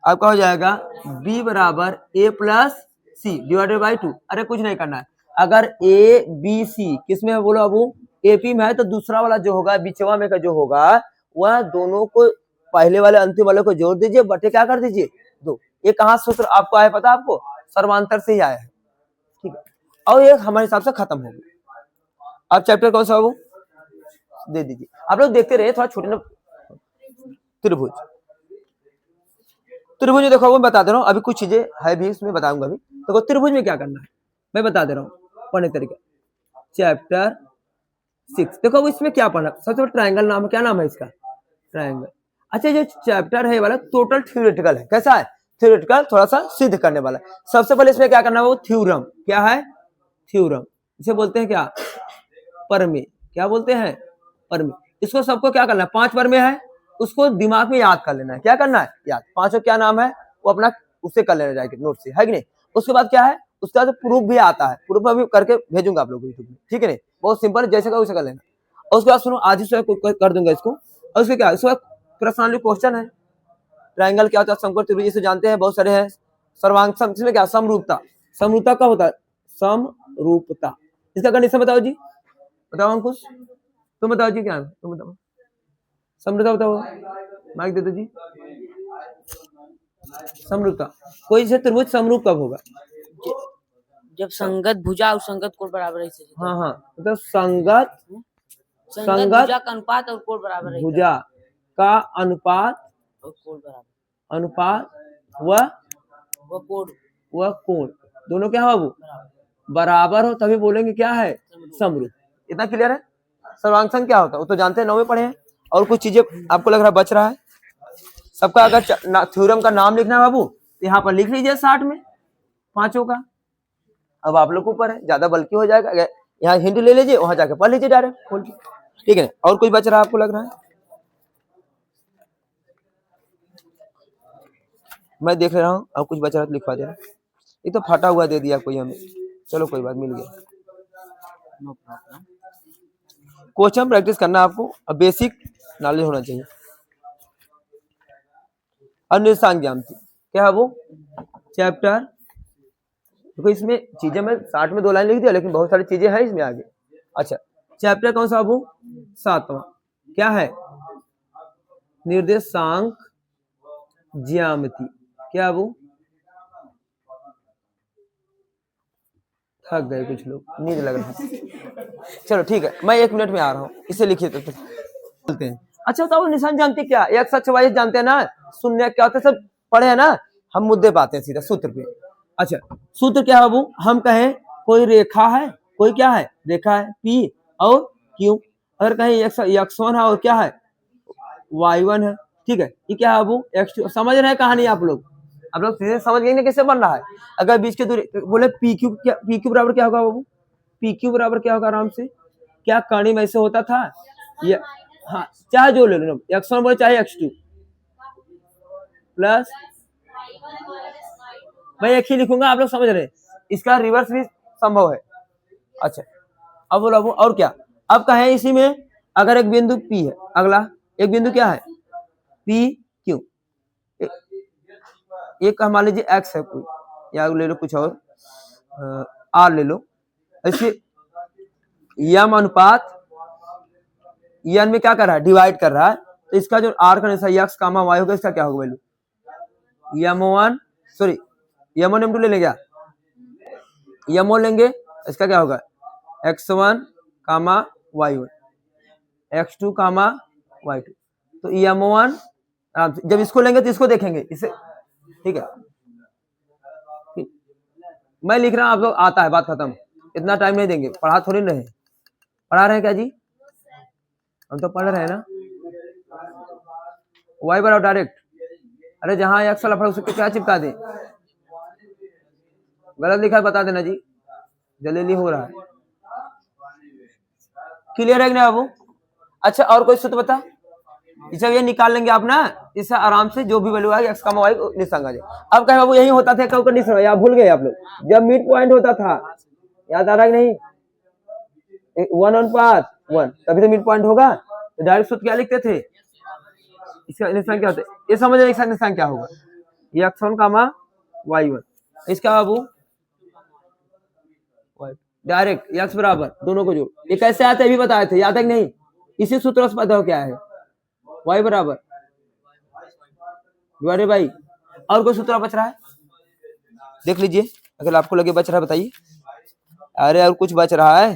आपका हो जाएगा b बराबर a plus C divided by 2। अरे कुछ नहीं करना है, अगर ए बी सी किसमें है बोलो बाबू? एपी में है, तो दूसरा वाला जो होगा बिचवा में का जो होगा वह दोनों को पहले वाले अंतिम वाले को जोड़ दीजिए, बटे क्या कर दीजिए 2। ये कहाँ सूत्र आपको आया पता? आपको सर्वांतर से ही आया है, ठीक है, और ये हमारे हिसाब से खत्म हो गया। अब चैप्टर कौन सा बाबू दे दीजिए, आप लोग देखते रहे, थोड़ा छोटे ना। त्रिभुज, त्रिभुज में देखो वो बता दे रहा हूँ, अभी कुछ चीजें है भी इसमें बताऊंगा अभी। देखो त्रिभुज में क्या करना है मैं बता दे रहा हूँ पढ़ने तरीका। चैप्टर 6 देखो इसमें क्या पढ़ना, सबसे ट्रायंगल नाम है, क्या नाम है इसका? ट्रायंगल। अच्छा जो चैप्टर है ये वाला टोटल थ्योरेटिकल है, कैसा है? थ्योरेटिकल, थोड़ा सा सिद्ध करने वाला। सबसे पहले इसमें क्या करना है? वो थ्योरम, क्या है? थ्योरम, इसे बोलते हैं क्या? प्रमेय, क्या बोलते हैं? प्रमेय। इसको सबको क्या करना है? 5 प्रमेय है, उसको दिमाग में याद कर लेना है। क्या करना है? याद। 5 क्या नाम है वो अपना उससे कर लेना जाएगा नोट से, है कि नहीं। उसके बाद क्या है? उसके बाद प्रूफ भी आता है, प्रूफ में भी करके भेजूंगा आप लोगों को यूट्यूब में, ठीक है नहीं, बहुत सिंपल, जैसे का वैसे कर लेना। और उसके बाद सुनो आज ही कर दूंगा इसको। और उसके क्या इसके बाद प्रश्नावली क्वेश्चन है। ट्रायंगल क्या होता है? समकोण त्रिभुज से जानते हैं, बहुत सारे हैं। सर्वांग इसमें क्या? समरूपता। समरूपता कब होता है? समरूपता, इसका कंडीशन बताओ जी, बताओ अंकुश, तुम बताओ जी, क्या तुम बताओ, समरूपता बताओ, माइक दे दो जी। समरूपता, कोई से त्रिभुज समरूप कब होगा? जब संगत भुजा और संगत कोण बराबर है। हाँ हाँ, मतलब संगत भुजा का अनुपात और कोण बराबर है। भुजा का अनुपात और कोण बराबर, अनुपात व कोण दोनों क्या है बाबू? बराबर हो तभी बोलेंगे क्या है? समरूप। इतना क्लियर है? सर्वांग क्या होता है वो तो जानते हैं, 9 में पढ़े हैं। और कुछ चीजें आपको लग रहा है बच रहा है? सबका अगर थ्योरम का नाम लिखना है बाबू तो यहाँ पर लिख लीजिए 60 में 5 का। अब आप लोग को ऊपर है, ज्यादा बल्कि हो जाएगा, यहाँ हिंट ले लीजिए, वहां जाके पढ़ लीजिए डायरेक्ट खोल के, ठीक है। और कुछ बच रहा है आपको लग रहा है? मैं देख रहा हूँ, और कुछ बच रहा है तो लिखवा दे रहा। ये तो फटा हुआ दे दिया कोई हमें, चलो कोई बात, मिल गया। क्वेश्चन प्रैक्टिस करना आपको, अब बेसिक नॉलेज होना चाहिए। अन्वेषण ज्ञान क्या है वो? चैप्टर देखो इसमें चीजें मैं 60 में 2 लाइन लिख दिया, लेकिन बहुत सारी चीजें हैं इसमें आगे। अच्छा चैप्टर कौन सा बाबू? 7वां, क्या है? निर्देशांक ज्यामिति। क्या वो थक गए कुछ लोग, नींद लग रहा है। चलो ठीक है, मैं 1 मिनट में आ रहा हूँ, इसे लिखिए तो बोलते हैं। अच्छा बताओ निशान जानते क्या, एक्स अक्ष वाई जानते हैं ना, शून्य क्या होता है सब पढ़े है ना, हम मुद्दे पे आते हैं सीधा सूत्र पे। अच्छा सूत्र क्या है बाबू, हम कहें कोई रेखा है, कोई क्या है रेखा है पी और क्यू, अगर कहें x1 है और क्या है y1 है, ठीक है, ये क्या है बाबू x2, समझ रहे हैं कहानी आप लोग सीधे समझ गए ना कैसे बन रहा है। अगर बीच की दूरी बोले पी क्यू बराबर क्या होगा बाबू, पी क्यू बराबर क्या होगा आराम से, क्या कहानी में ऐसे होता था ये, हाँ चाहे जो ले लो, x1 बोले चाहे x2 प्लस, मैं एक ही लिखूंगा आप लोग समझ रहे हैं, इसका रिवर्स भी संभव है। अच्छा अब बोलो अब और क्या, अब कहें इसी में अगर एक बिंदु P है, अगला एक बिंदु क्या है P Q, एक मान लीजिए x है कोई, या ले लो कुछ और R ले लो, ऐसे यम अनुपात n में क्या कर रहा है डिवाइड कर रहा है, तो इसका जो R का निशान x कामा y होगा, इसका क्या होगा value m1 sorry m1 m2 ले लेंगे क्या, m1 लेंगे, इसका क्या होगा x1 कामा y1 x2 कामा y2, तो m1 जब इसको लेंगे तो इसको देखेंगे इसे, ठीक है मैं लिख रहा हूं आप लोग आता है, बात खत्म, इतना टाइम नहीं देंगे, पढ़ा थोड़ी नहीं, पढ़ा रहे हैं क्या जी, हम तो पढ़ रहे हैं ना, y बराबर डायरेक्ट, अरे जहां एक्स वाला उसको क्या चिपका दे, गलत लिखा है बता देना जी, जल्दी हो रहा है, क्लियर है कि नहीं बाबू। अच्छा और कोई सूत्र बता, इसे ये निकाल लेंगे आप ना, इससे आराम से जो भी वैल्यू आएगी एक्स कामा वाई निशान आ जाए। अब कहे बाबू यही होता था कब कंडीशन, या भूल गए आप लोग, जब मिड पॉइंट होता था, याद आ रहा है कि नहीं 1/1 तभी तो मिड पॉइंट होगा, तो डायरेक्ट सूत्र क्या लिखते थे, इसका निशान क्या होता है, ये समझ रहे इसका निशान क्या होगा, ये x1 कामा y1, इसका बाबू डायरेक्ट x बराबर दोनों को जोड़, ये कैसे आते हैं अभी बताए थे, याद है कि नहीं, इसी सूत्र से पता हो क्या है y बराबर अरे भाई, और कोई सूत्र बच रहा है देख लीजिए, अगर आपको लगे बच रहा है बताइए, अरे और कुछ बच रहा है,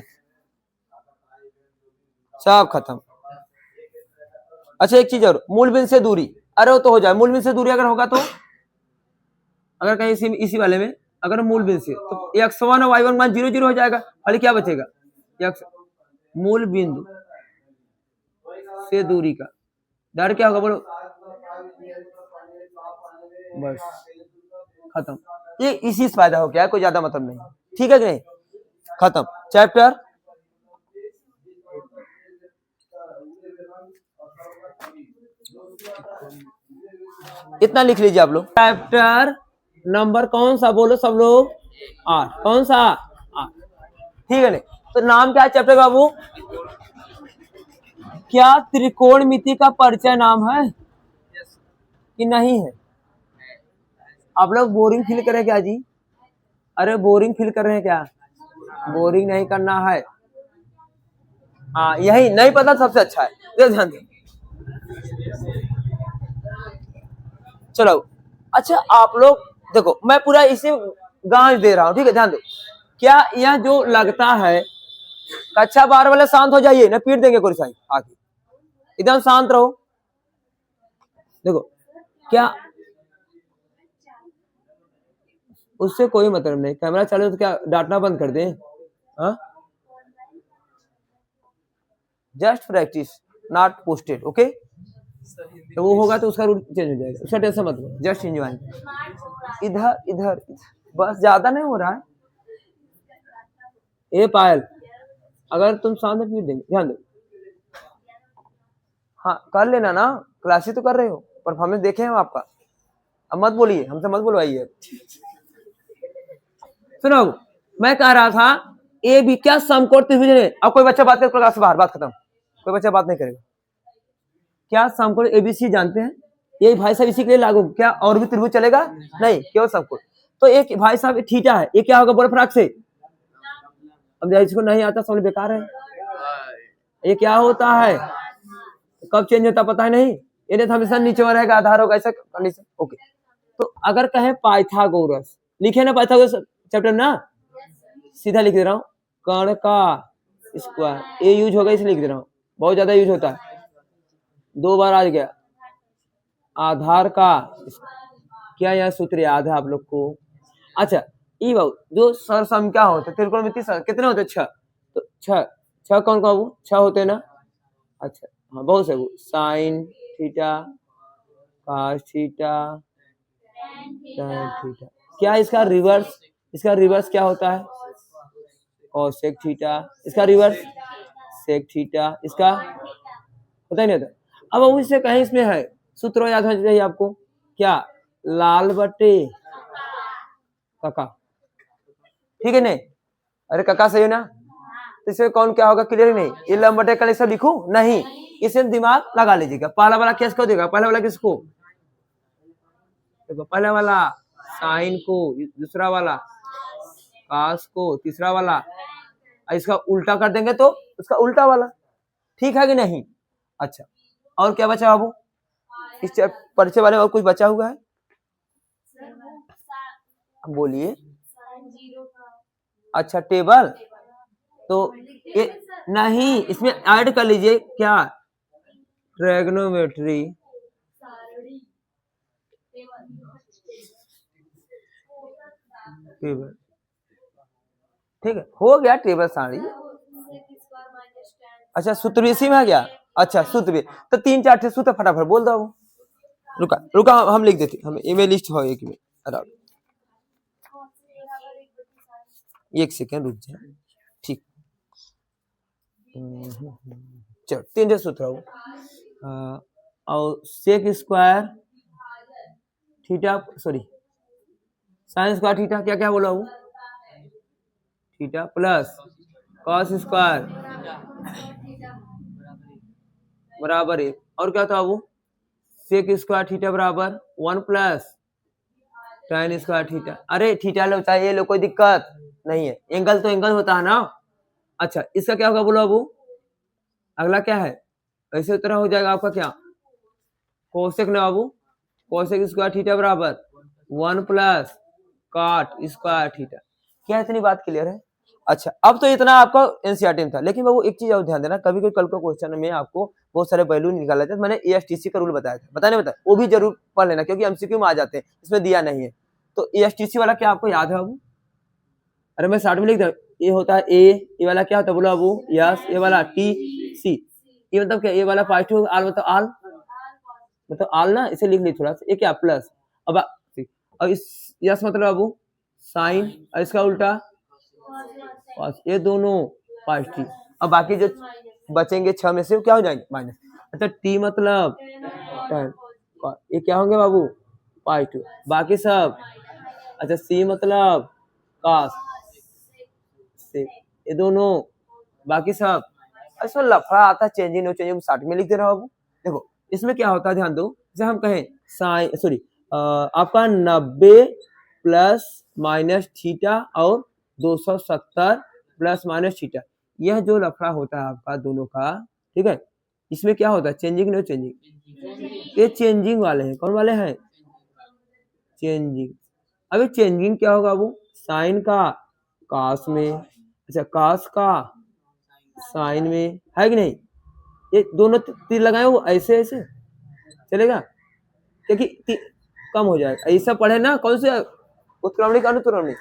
सब खत्म। अच्छा एक चीज और, मूल बिंदु से दूरी, अरे वो तो हो जाए, मूल बिंदु से दूरी अगर होगा तो, अगर कहीं इसी वाले में अगर मूल बिंदु से, तो x1 और y1 मान 0 0 हो जाएगा, खाली क्या बचेगा x मूल बिंदु से दूरी का डायरेक्ट क्या होगा बोलो, बस खत्म, ये इसी से फायदा हो गया, कोई ज्यादा मतलब नहीं, ठीक है कि नहीं, खत्म चैप्टर। इतना लिख लीजिए आप लोग, चैप्टर नंबर कौन सा बोलो सब लोग, 8, कौन सा 8, ठीक है नहीं, तो नाम क्या है चैप्टर बाबू, क्या त्रिकोणमिति का परिचय नाम है कि नहीं है, आप लोग बोरिंग फील कर रहे हैं क्या जी, अरे बोरिंग फील कर रहे हैं क्या, बोरिंग नहीं करना है, हाँ यही नहीं पता सबसे अच्छा है, ये ध्यान दें। चलो अच्छा आप लोग देखो, मैं पूरा इसे गांज दे रहा हूं, ठीक है ध्यान दो, क्या यह जो लगता है, कक्षा 12 वाले शांत हो जाइए ना, पीट देंगे कोई साई आगे, एकदम शांत रहो, देखो क्या उससे कोई मतलब नहीं, कैमरा चालू तो क्या डांटना बंद कर दें, just practice not posted, okay, तो वो होगा तो उसका रूट चेंज हो जाएगा, उसका टेंशन मत लो, जस्ट एंजॉय, इधर इधर बस, ज्यादा नहीं हो रहा है, ए पायल अगर तुम सामने पीट देंगे, ध्यान दो, हाँ कर लेना ना, क्लास ही तो कर रहे हो, परफॉर्मेंस देखे हम आपका, अब मत बोलिए, हमसे मत बोलवाइए। सुनो मैं कह रहा था ए बी क्या समकोण त्रिभुज है, अब कोई बच्चा बात करे क्लास से बाहर, बात खत्म, कोई बच्चा बात नहीं करेगा, क्या समकोण एबीसी जानते हैं, ये भाई साहब इसी के लिए लागू, क्या और भी त्रिभुज चलेगा नहीं, केवल समकोण, तो एक भाई साहब थीटा है, ये क्या होगा बोलो फटाक से, अब इसको नहीं आता समझ बेकार है, ये क्या होता है कब चेंज होता पता है नहीं, इन्हें तो हमेशा नीचे में रहेगा, आधार होगा, ऐसा कंडीशन। ओके, तो अगर कहें पाइथागोरस, लिखे ना पाइथागोरस चैप्टर ना, सीधा लिख दे रहा हूँ, कर्ण का स्क्वायर, ये यूज होगा इसलिए लिख दे रहा हूँ, बहुत ज्यादा यूज होता है, 2 बार आ गया। आधार का क्या यह सूत्र याद है आप लोग को? अच्छा, ई बाबू जो सरसंख्या होते त्रिकोणमिति कितने होते? 6। तो 6 कौन कौन वो 6 होते ना? अच्छा हाँ, बहुत सही। Sine theta, cos theta, tan theta. क्या इसका रिवर्स? इसका रिवर्स क्या होता है? Cosec theta. इसका रिवर्स सेक थीटा। इसका पता ही नहीं होता। अब हम इससे कहीं इसमें है सूत्र याद होना चाहिए आपको, क्या? लाल बटे काका, ठीक है नहीं? अरे काका सही है ना? तो इसमें कौन क्या होगा क्लियर नहीं? ये लंब बटे कल सब लिखूं नहीं, इसे दिमाग लगा लीजिएगा। पहला वाला किसको देगा? पहला वाला किसको? देखो पहला वाला साइन को, दूसरा वाला कास को, तीसरा वाला, इसका उल्टा कर देंगे तो उसका उल्टा वाला, ठीक है कि नहीं? अच्छा, और क्या बचा बाबू इस परिचय वाले? और कुछ बचा हुआ है? बोलिए। अच्छा टेबल, तो ये नहीं, इसमें ऐड कर लीजिए क्या? ट्रायगोनोमेट्री, टेबल, ठीक है, हो गया टेबल सारणी। अच्छा सूत्र भी इसी में आ गया। अच्छा सूत्र भी, तो 3-4 थे सूत्र फटाफट बोल दो। रुका रुका, हम लिख देते, हम ईमेल लिस्ट हो एक में। एक सेकेंड रुक जाए, ठीक। चलो 3 सूत्र हो, और sec square theta, sorry sine square theta, क्या क्या बोला वो? थीटा प्लस कॉस स्क्वायर बराबर 1, और क्या था वो? सेक स्क्वायर थीटा बराबर 1 प्लस tan स्क्वायर थीटा। अरे थीटा लो चाहे ये लो, कोई दिक्कत नहीं है, एंगल तो एंगल होता है ना। अच्छा इसका क्या होगा बोलो बाबू? अगला क्या है? ऐसे तरह हो जाएगा आपका क्या? कोसेक ना बाबू, कोसेक स्क्वायर थीटा बराबर 1 प्लस कॉट स्क्वायर थीटा। क्या इतनी बात क्लियर है? अच्छा अब तो इतना आपका एनसीईआरटी में था, लेकिन बाबू एक चीज और ध्यान देना, कभी कभी कल का क्वेश्चन में आपको बहुत सारे वैल्यू निकाला था, मैंने एएसटीसी का रूल बताया था, बताने बताया, वो भी जरूर पढ़ लेना क्योंकि एमसीक्यू में आ जाते हैं, इसमें दिया नहीं है। तो एएसटीसी वाला क्या आपको याद है बाबू? अरे मैं 60 में लिख दे, ये होता है ए, ये वाला क्या होता है बोलो बाबू? यस, ये वाला टी सी, ये मतलब क्या? ये वाला पॉजिटिव, आल मतलब आल, मतलब आल ना, इसे लिख ली थोड़ा सा, ये क्या प्लस, अब इस यस मतलब बाबू साइन, और इसका उल्टा ये दोनों पॉजिटिव, अब बाकी जो बचेंगे 6 में से वो क्या हो जाएंगे? माइनस। अच्छा टी मतलब 10, ये क्या होंगे बाबू? पॉजिटिव, बाकी सब। अच्छा सी मतलब कास, ये दोनों, बाकी सब। इसमें लफड़ा आता है, चेंजिंग नो चेंजिंग 60 में लिख दे रहा हूँ। देखो इसमें क्या होता है, ध्यान दो, जैसे हम कहें साइन, सॉरी आपका 90 प्लस माइनस थीटा और 270 प्लस माइनस थीटा, यह जो लफड़ा होता है आपका दोनों का, ठीक है, इसमें क्या होता है? चेंजिंग नो चेंजिंग, ये चेंजिंग वाले हैं। कौन वाले हैं? चेंजिंग। अभी चेंजिंग क्या होगा वो? साइन का कास में, अच्छा कास का साइन में, है कि नहीं? ये दोनों तीर लगाए वो ऐसे ऐसे चलेगा, क्योंकि कम हो जाएगा। ऐसा पढ़े ना, कौन से उत्क्रमणिक अनुत्क्रमणिक,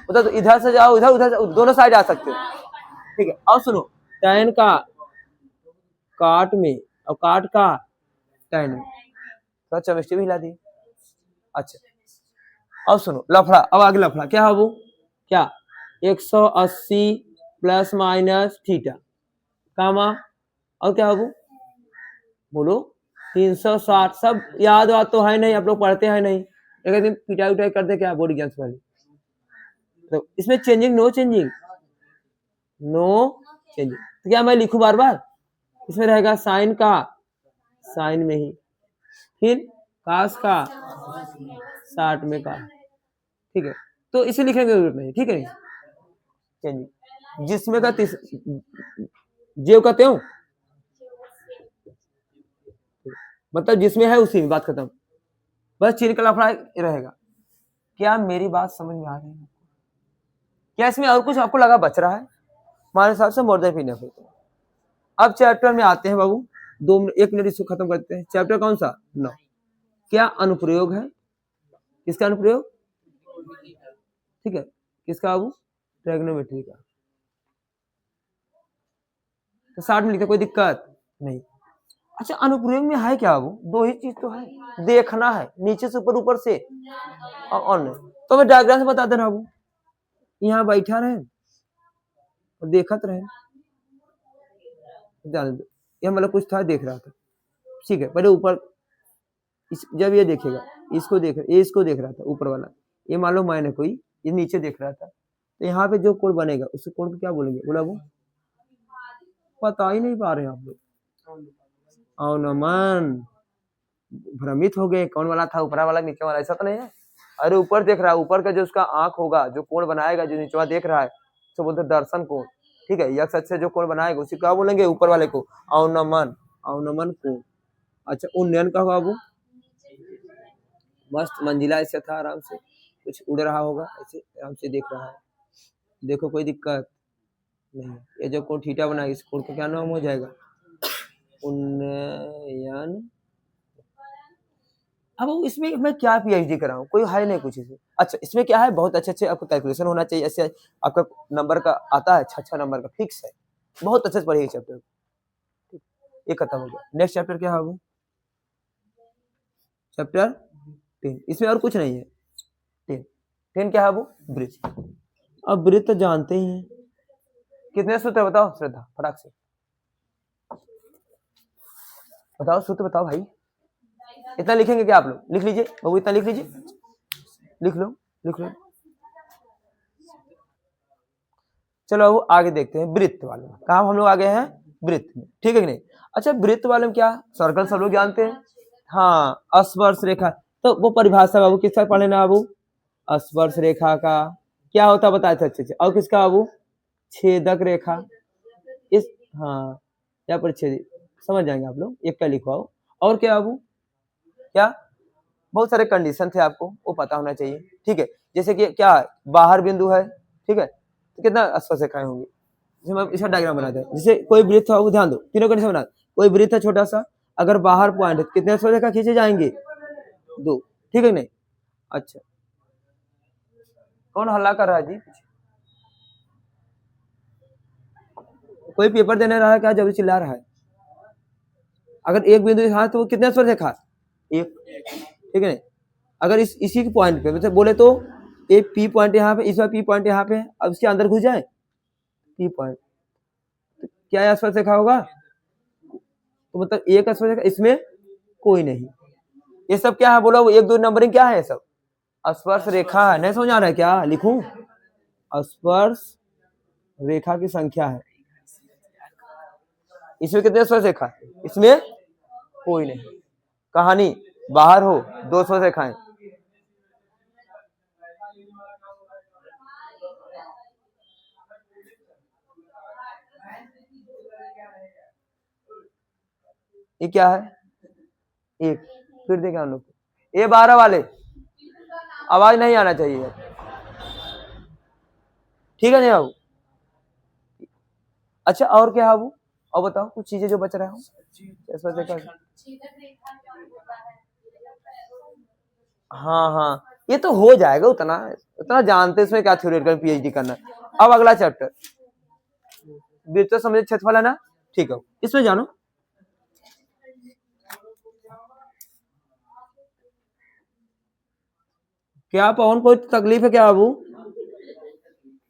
मतलब तो इधर से जाओ इधर, उधर से, दोनों साइड आ सकते हो, ठीक है। और सुनो, tan का काट में और काट का tan में, तो चमिस्ट्री भी हिला दी। अच्छा अब सुनो लफड़ा, अब आगे लफड़ा क्या है वो? क्या? 180 प्लस माइनस थीटा, कामा, और क्या है वो? बोलो 360। सब याद वाद तो है नहीं, आप लोग पढ़ते हैं नहीं, एक दिन पिटाई उटाई करते क्या बोर्ड एग्जाम्स वाले। तो इसमें changing no changing, no changing, तो क्या मैं लिखूं बार बार? इसमें रहेगा साइन का साइन में ही, फिर कास का 60 में का, ठीक है, तो इसे लिखने की जरूरत नहीं, ठीक है। चेंजिंग जिसमें का जेव का त्यों, मतलब जिसमें है उसी में, बात खत्म। बस चीन का लफड़ा रहेगा। क्या मेरी बात समझ में आ रही है? क्या इसमें और कुछ आपको लगा बच रहा है? हमारे हिसाब से मोर देन इनफ है। अब चैप्टर में आते हैं बाबू, 1 मिनट इसको खत्म करते हैं। चैप्टर कौन सा? 9। क्या अनुप्रयोग है? किसका अनुप्रयोग? ठीक है, किसका बाबू? ट्रिग्नोमेट्री का। तो 60 में लिखते, कोई दिक्कत नहीं। अच्छा, अनुप्रयोग में है क्या बाबू? 2 ही चीज तो है, देखना है नीचे से ऊपर, ऊपर से और नहीं। तो मैं डायग्राम से बता दे रहा हूँ, यहाँ बैठा रहे और देखत रहे, ये मतलब कुछ था, देख रहा था, ठीक है। पहले ऊपर जब ये देखेगा, इसको देख रहा था ऊपर वाला, ये मान लो मैंने कोई, ये नीचे देख रहा था, तो यहाँ पे जो कोड बनेगा उस कोड को क्या बोलेंगे? बोला वो पता ही नहीं पा रहे आप लोग। और नमन भ्रमित हो गए, कौन वाला था, ऊपर वाला नीचे वाला? ऐसा तो नहीं है। अरे ऊपर देख रहा है, ऊपर का जो उसका आंख होगा, जो कोण बनाएगा, जो नीचे देख रहा है, तो बोलते दर्शन कोण। ठीक है, यक्ष से जो कोण बनाएगा उसी क्या बोलेंगे? ऊपर वाले को अवनमन, अवनमन कोण। अच्छा, उन्नयन का बाबू मस्त मंजिला ऐसे था, आराम से कुछ उड़ रहा होगा, ऐसे आराम से देख रहा है, देखो कोई दिक्कत नहीं। ये जो कोण थीटा बना, इस कोण का क्या नाम हो जाएगा? उन्नयन। अब इसमें मैं क्या पीएचडी कराऊं? कोई है नहीं कुछ इसमें। अच्छा, इसमें क्या है? बहुत अच्छे आपको कैलकुलेशन होना चाहिए, ऐसे आपका नंबर का आता है, 6 नंबर का फिक्स है। बहुत अच्छे से पढ़िए चैप्टर, ये खत्म हो गया। नेक्स्ट चैप्टर क्या है? चैप्टर 10। इसमें और कुछ नहीं है। 10 क्या है वो? ब्रिज। अब ब्रिज तो जानते ही हैं, कितने सूत्र बताओ श्रद्धा, फटाक से बताओ, सूत्र बताओ भाई। इतना लिखेंगे क्या आप लोग? लिख लीजिए बाबू, इतना लिख लीजिए, लिख लो। चलो अब आगे देखते हैं वृत्त वाले में। कहा हम लोग आगे हैं? वृत्त में, ठीक है कि नहीं? अच्छा, वृत्त वाले में क्या? सर्कल सब लोग जानते हैं। हाँ, स्पर्श रेखा। तो वो परिभाषा बाबू किसका पढ़ लेना बाबू? स्पर्श रेखा का क्या होता बताया था अच्छे से। और किसका बाबू? छेदक रेखा। इस हाँ, क्या परिच्छेद, समझ जाएंगे आप लोग। एक का लिखवाओ। और क्या बाबू? क्या? बहुत सारे कंडीशन थे, आपको वो पता होना चाहिए, ठीक है। जैसे कि क्या बाहर बिंदु है, ठीक है, तो कितना स्पर्श रेखाएं होंगी? इसका डायग्राम बनाते हैं। जैसे कोई वृत्त है, वो ध्यान दो, तीनों कंडीशन बना। कोई वृत्त है छोटा सा, अगर बाहर पॉइंट है, कितने स्पर्श रेखा खींचे जाएंगे? 2, ठीक है नहीं? अच्छा, कौन हल्ला कर रहा है जी? कोई पेपर देने रहा है क्या? जब चिल्ला रहा है। अगर एक बिंदु यहाँ, तो वो कितने स्पर्श रेखा? 1, ठीक है नहीं? अगर इसी के पॉइंट पे मतलब बोले तो एक पी पॉइंट यहाँ पे, इस बार पी पॉइंट यहाँ पे, अब इसके अंदर घुस जाए पी पॉइंट, तो क्या स्पर्श रेखा होगा? तो मतलब एक स्पर्श रेखा, इसमें कोई नहीं। ये सब क्या है? बोलो 1 2 नंबरिंग क्या है? ये सब स्पर्श रेखा है। नहीं समझ आ रहा है क्या? लिखूं? स्पर्श रेखा की संख्या है। इसमें कितने स्पर्श रेखा? इसमें कोई नहीं। कहानी बाहर हो, 2 स्पर्श रेखाएं। ये क्या है? 1। फिर देखें हम लोग, ये 12 वाले, आवाज नहीं आना चाहिए, ठीक है नहीं बाबू? अच्छा, और क्या है बाबू? और बताओ कुछ चीजें जो बच रहे हो। हाँ, ये तो हो जाएगा, उतना उतना जानते, इसमें क्या थ्योरेटिकल पीएचडी करना। अब अगला चैप्टर वृत्त समझे क्षेत्रफल है ना, ठीक है, इसमें जानो। क्या पवन, कोई तकलीफ है क्या बाबू?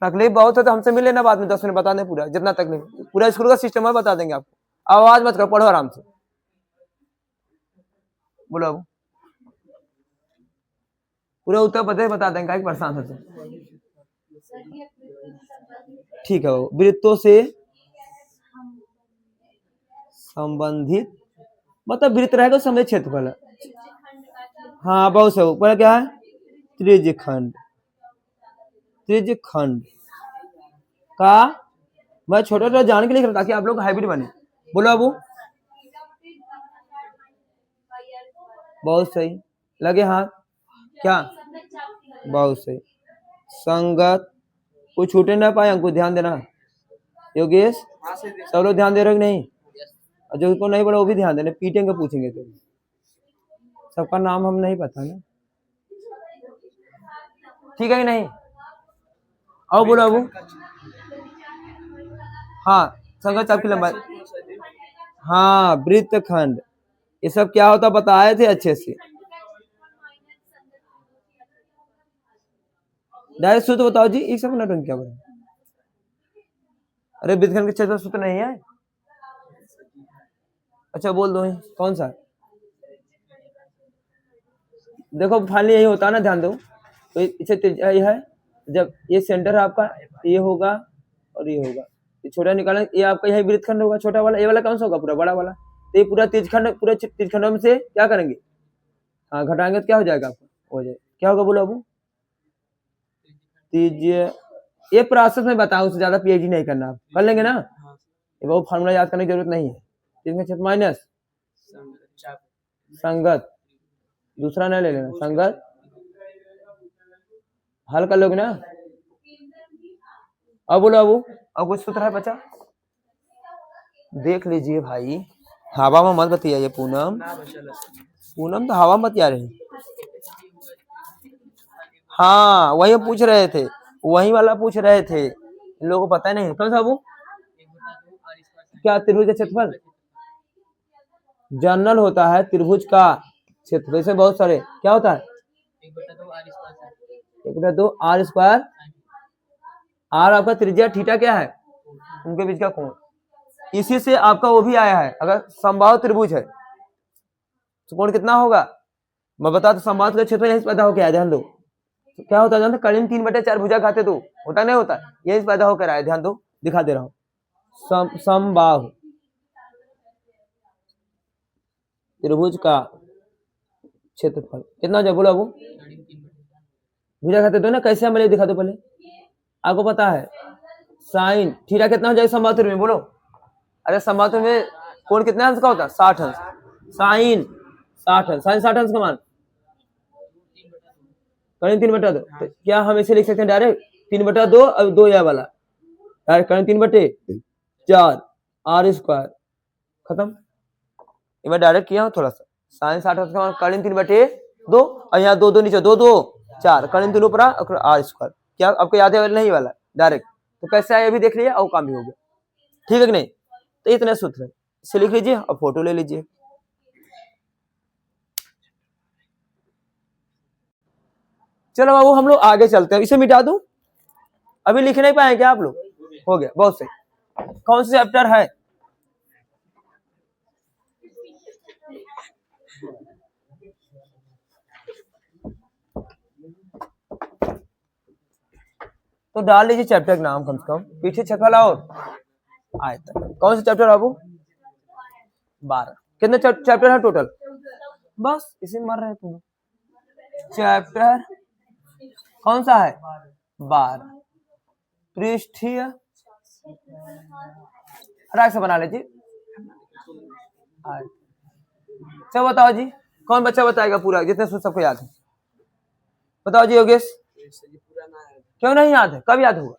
तकलीफ बहुत है तो हमसे मिल लेना बाद में, 10 मिनट बता दें पूरा, जितना तकलीफ, पूरा स्कूल का सिस्टम है, बता देंगे आपको। आवाज मत करो, पढ़ो आराम से, बोलो बाबू। पूरा उत्तर बता देंगे, परेशान होते। ठीक है, वृत्तों से संबंधित मतलब वृत्त रहेगा समय क्षेत्रफल। हाँ, बहुत सही। ऊपर क्या है? त्रिज्यखंड। त्रिज्यखंड का मैं छोटा छोटा जान के लिख रहा हूं ताकि आप लोग हाइब्रिड बने। बोलो बाबू। बहुत सही, लगे हाथ, क्या, बहुत सही, संगत, कुछ छूटे ना पाए, हमको ध्यान देना। योगेश, सब लोग ध्यान दे रहे हो कि नहीं? और जो को नहीं बोला वो भी ध्यान देना, पीटेंगे पूछेंगे तो। सबका नाम हम नहीं पता ना, ठीक है कि नहीं? आओ बोलो अबू। हाँ, संगत चाप की लंबाई, हाँ वृत्तखंड, ये सब क्या होता बताए थे अच्छे से। डायरेक्ट सूत्र बताओ जी, एक सब नटंकी क्या बोले? अरे वृत्तखंड के क्षेत्र सूत्र नहीं है? अच्छा बोल दो, कौन सा? देखो फाइनली यही होता है ना, ध्यान दो। तो इसे ये है, जब ये सेंटर है आपका, ये होगा और ये होगा, ये छोटा निकालें, ये आपका यही वृत्तखंड होगा छोटा वाला, ये वाला कौन सा होगा? पूरा बड़ा वाला। तो ये पूरा तीर्थखंड, पूरे तीर्थखंडों में से क्या करेंगे? हाँ घटाएंगे तो क्या हो जाएगा आपका? हो जाए, क्या होगा बोलो अबू? तीज्य, ये प्रोसेस में बताऊं, उससे ज्यादा पीएचडी नहीं करना, आप कर लेंगे ना, ये वो फार्मूला याद करने की जरूरत नहीं है। तीन का माइनस संगत, दूसरा नहीं ले लेना, संगत हल कर लोगे ना। अब बोलो अबू, अब कुछ सूत्र है बचा? देख लीजिए भाई, हवा में मत बतियाइए पूनम, पूनम तो हवा मत आ रही। हाँ वही पूछ रहे थे, वही वाला पूछ रहे थे, इन लोगों को पता नहीं। कौन सा अबू? क्या त्रिभुज का क्षेत्रफल? जनरल होता है त्रिभुज का क्षेत्र, इसमें बहुत सारे क्या होता है? 1/2 आर स्क्वायर, आर आपका त्रिज्या, थीटा क्या है? उनके बीच का कोण। इसी से आपका वो भी आया है, अगर समबाहु त्रिभुज है तो कोण कितना होगा? मैं बता, तो समबाहु का क्षेत्र यही पैदा होकर आया, ध्यान दो। तो क्या होता है? करीब 3/4 भुजा खाते तो होता नहीं होता, यही पैदा होकर आया, ध्यान दो, दिखा दे रहा हूँ। समबाहु त्रिभुज का क्षेत्रफल कितना हो जाए बोलो अबू? भुजा खाते तो ना, कैसे हमें दिखा दो पहले, आपको पता है साइन थीटा कितना हो जाएगा समबाहु त्रिभुज में? बोलो। अरे समबाहु त्रिभुज में कोण कितने अंश का होता है? 60 अंश। साइन 60 अंश, साइन 60 अंश का मान करीब 3/2। तो क्या हम इसे लिख सकते हैं डायरेक्ट 3/2 और 2 यह वाला, डायरेक्ट करीब 3/4 आर स्क्वायर, खत्म। ये मैं डायरेक्ट किया हूँ थोड़ा सा, साइन 60 अंश का मान करीब 3/2 और यहाँ 2 2 नीचे 2 2 4 करीब 3 ऊपर आर स्क्वायर। क्या आपको याद है? नहीं वाला डायरेक्ट, तो कैसे आया ये भी देख लिया और काम भी हो गया, ठीक है कि नहीं? तो इतने सूत्र है, इसे लिख लीजिए और फोटो ले लीजिए। चलो बाबू हम लोग आगे चलते हैं, इसे मिटा दूं, अभी लिख नहीं पाए क्या आप लोग? हो गया, बहुत सही। कौन सा चैप्टर है? तो डाल लीजिए चैप्टर का नाम कम से कम, पीछे छत वाला और आयतन। कौन सा चैप्टर बाबू? 12। कितने चैप्टर है टोटल? बस इसी में मर रहे तुम। चैप्टर कौन सा है? 12। पृष्ठीय से बना लीजिए। चलो बताओ जी, कौन बच्चा बताएगा पूरा, जितने सूत्र सबको याद है? बताओ जी योगेश। क्यों नहीं याद है? कब याद होगा?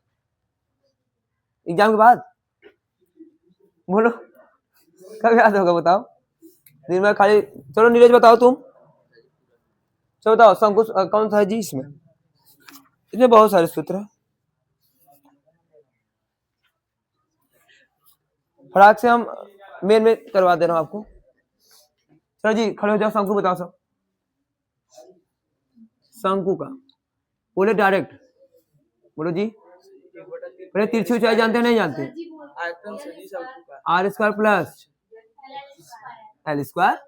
एग्जाम के बाद? बोलो कब याद होगा बताओ? दिन में खाली। चलो नीरज बताओ तुम, चलो बताओ शंकु कौन सा है जी? इसमें बहुत सारे सूत्र हैं, फटाक से हम मेन में करवा दे रहा हूं आपको। चलो जी खड़े हो जाओ, शंकु बताओ सब। शंकु का बोले डायरेक्ट, बोलो जी। पहले तिरछी ऊंचाई जानते हैं नहीं जानते? R square plus L square,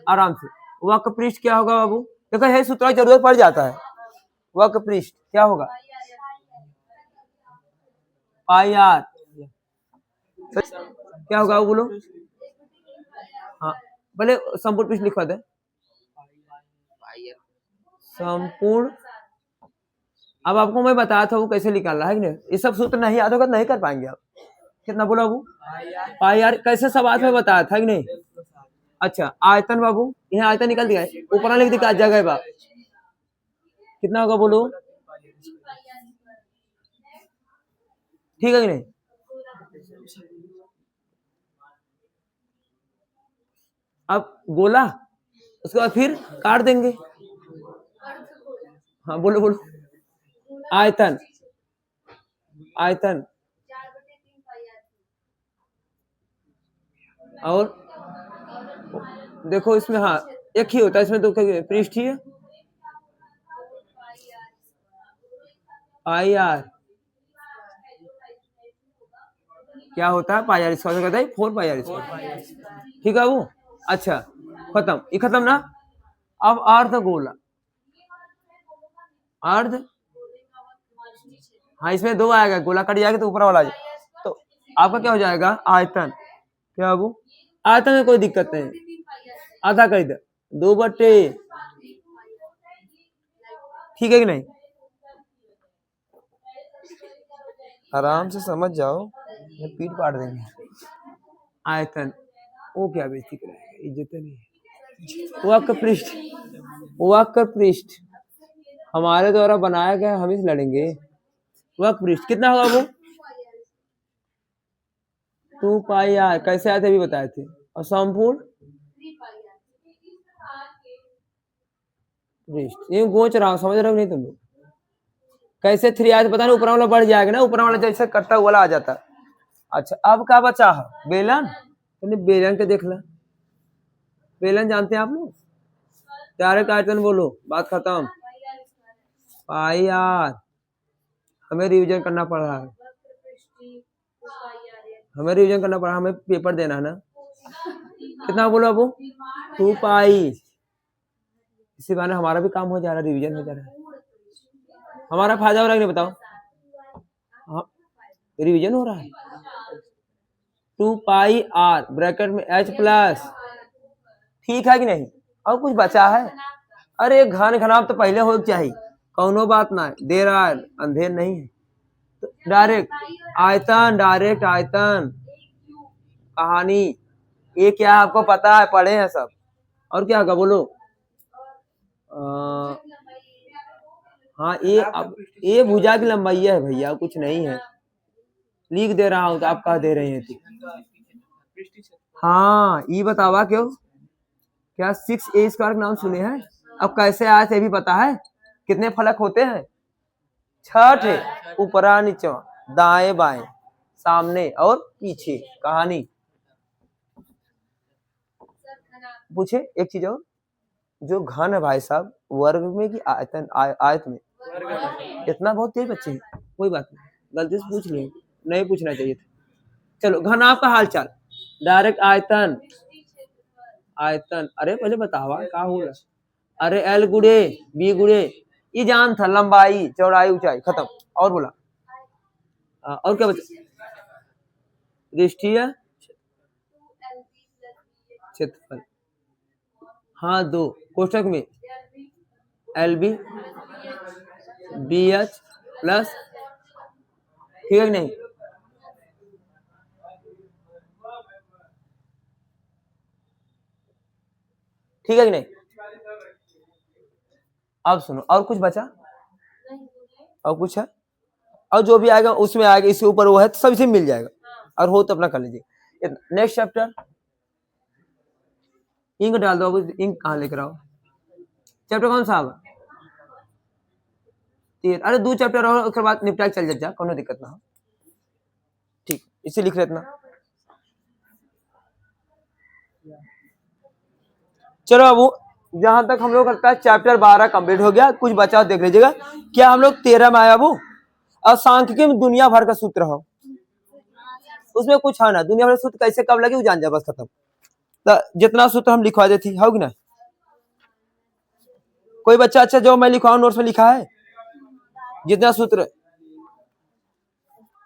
आराम से। वक्र पृष्ठ क्या होगा बाबू? देखो है सूत्र की जरूरत पड़ जाता है। वक्र पृष्ठ क्या होगा? पाई आर। क्या होगा वो बोलो? हाँ पहले संपूर्ण पृष्ठ लिखवा दे, संपूर्ण। अब आपको मैं बताया था वो कैसे निकालना है कि नहीं? ये सब सूत्र नहीं याद होगा तो नहीं कर पाएंगे आप। कितना बोला बाबू? पाई आर कैसे सवाल में बताया था कि नहीं? अच्छा आयतन बाबू, यहाँ आयतन निकल दिया है, ऊपर लिख दी जगह बा, कितना होगा बोलो, ठीक है कि नहीं। अब गोला, उसके बाद फिर काट देंगे। हाँ बोलो बोलो, आयतन, आयतन और देखो इसमें, हाँ एक ही होता है इसमें, तो पृष्ठ ही है, पाई आर क्या होता है, पाई आर स्क्वायर कहता है 4 पाई आर स्क्वायर, ठीक है वो। अच्छा खत्म, ये खत्म ना। अब अर्ध गोला, अर्ध, हाँ इसमें 2 आएगा, गोला कट जाएगा तो ऊपर वाला आ जाएगा, तो आपका क्या हो जाएगा आयतन, क्या बाबू, आयतन में कोई दिक्कत नहीं, आधा कर दे 2/, ठीक है कि नहीं, आराम से समझ जाओ, पीठ पाट देंगे। आयतन, वो क्या बेइज्जती कराएगा, इज्जत नहीं। वक्र पृष्ठ, वक्र पृष्ठ हमारे द्वारा बनाया गया, हम इस लड़ेंगे। वक्र पृष्ठ कितना होगा वो, 2 पाई आर, कैसे आए थे अभी बताए थे, और संपूर्ण पृष्ठ, ये गोच रहा हूँ, समझ रहे हो नहीं तुम लोग, कैसे 3 आए थे पता नहीं, ऊपर वाला बढ़ जाएगा ना, ऊपर वाला जैसे कटता हुआ वाला आ जाता। अच्छा अब क्या बचा है, बेलन, तो बेलन के देख ला, बेलन जानते हैं आप लोग, डायरेक्ट आयतन बोलो, बात खत्म, पाई आर, हमें रिवीजन करना पड़ रहा है, हमें रिवीजन करना पड़ा, हमें पेपर देना है ना, कितना बोलो अब, 2 पाई, इसी बहाने हमारा भी काम हो जा रहा है, रिवीजन हो जा रहा है, हमारा फायदा हो रहा है नहीं बताओ, हाँ रिवीजन हो रहा है। 2 पाई आर ब्रैकेट में H प्लस, ठीक है कि नहीं, और कुछ बचा है, अरे घन घनाभ तो पहले हो चाहिए, कौनो बात ना है, दे रहा है अंधेर नहीं है, तो डायरेक्ट आयतन, डायरेक्ट आयतन, कहानी ये क्या आपको पता है, पढ़े हैं सब, और क्या होगा बोलो, हाँ ये भुजा की लंबाई है भैया, कुछ नहीं है, लिख दे रहा हूँ तो आप कह दे रहे हैं तो। हाँ ये बतावा क्यों, क्या 6a स्क्वायर का नाम सुने हैं, अब कैसे आए थे भी पता है, कितने फलक होते हैं, 6 थे, ऊपरा नीचे, दाएं बाएं, सामने और पीछे, कहानी। पूछे एक चीज और, जो घन है भाई साहब, वर्ग में कि आयतन, आयत में, इतना बहुत तेज बच्चे हैं, कोई बात नहीं, गलती से पूछ लिए, नहीं पूछना चाहिए था। चलो घनाभ का हाल चाल, डायरेक्ट आयतन, आयतन, अरे पहले बतावा क्या हो रहा, अरे L गुड़े B गुड़े, ये जान था, लंबाई चौड़ाई ऊंचाई, खत्म, और बोला और क्या बचा, पृष्ठीय क्षेत्रफल, हाँ 2 कोष्ठक में LB BH प्लस, ठीक है कि नहीं, ठीक है कि नहीं। अब सुनो, और कुछ बचा, और कुछ है, और जो भी आएगा उसमें आएगा, इसके ऊपर वो है तो सब इसे मिल जाएगा, और हो तो अपना कर लीजिए। नेक्स्ट चैप्टर, इंक डाल दो, इंक कहाँ लेकर आओ, चैप्टर कौन सा होगा, 3, अरे 2 चैप्टर और उसके बाद निपटा चल जा, कोनो दिक्कत ना हो, ठीक, इसे लिख लेना। चलो अब जहां तक हम लोग करता है चैप्टर 12 कंप्लीट हो गया, कुछ बचा देख लीजिएगा, क्या हम लोग 13 में आया वो, और सांख्यिकी में दुनिया भर का सूत्र हो, उसमें कुछ है ना, दुनिया भर का सूत्र कैसे कब लगे वो जान जा, बस खत्म, तो जितना सूत्र हम लिखवा देती होगी ना, कोई बच्चा अच्छा जो मैं लिखवाऊं नोट्स में लिखा है जितना सूत्र,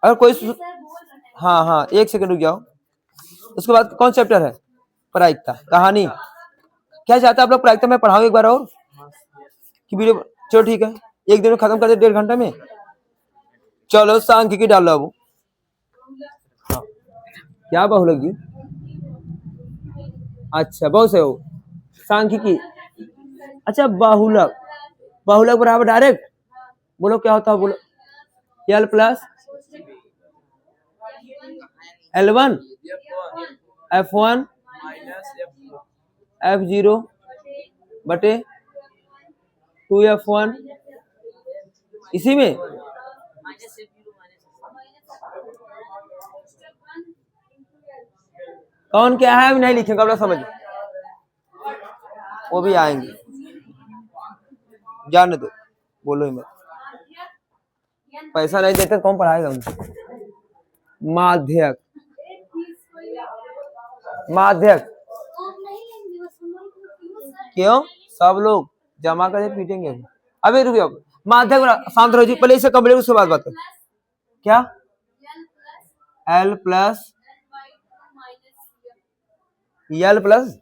अगर कोई, हाँ हाँ एक सेकंड रुक जाओ, उसके बाद कौन चैप्टर है, प्रायिकता, कहानी, क्या चाहते हैं आप लोग, प्रायिकता में पढ़ाऊं एक बार और कि वीडियो, चलो ठीक है, एक दिन में खत्म कर दे, 1.5 घंटे में, चलो सांख्यिकी डालो अब, हाँ क्या बहुलक जी, अच्छा बहुत से हो सांख्यिकी। अच्छा बाहुलक, बाहुलक बराबर डायरेक्ट बोलो क्या होता है बोलो। L plus L1 F1 F0 बटे 2F1 इसी में कौन क्या है अभी नहीं लिखेंगे अपना समझ, वो भी आएंगे जाने दो, बोलो ही मत, पैसा नहीं देते कौन पढ़ाएगा उनको। माध्यक, माध्यक क्यों सब लोग जमा कर पीटेंगे अभी रुकिए। माध्यक शांत रहो जी, पहले इसे कंप्लीट उसके बाद बात करो। क्या L प्लस L प्लस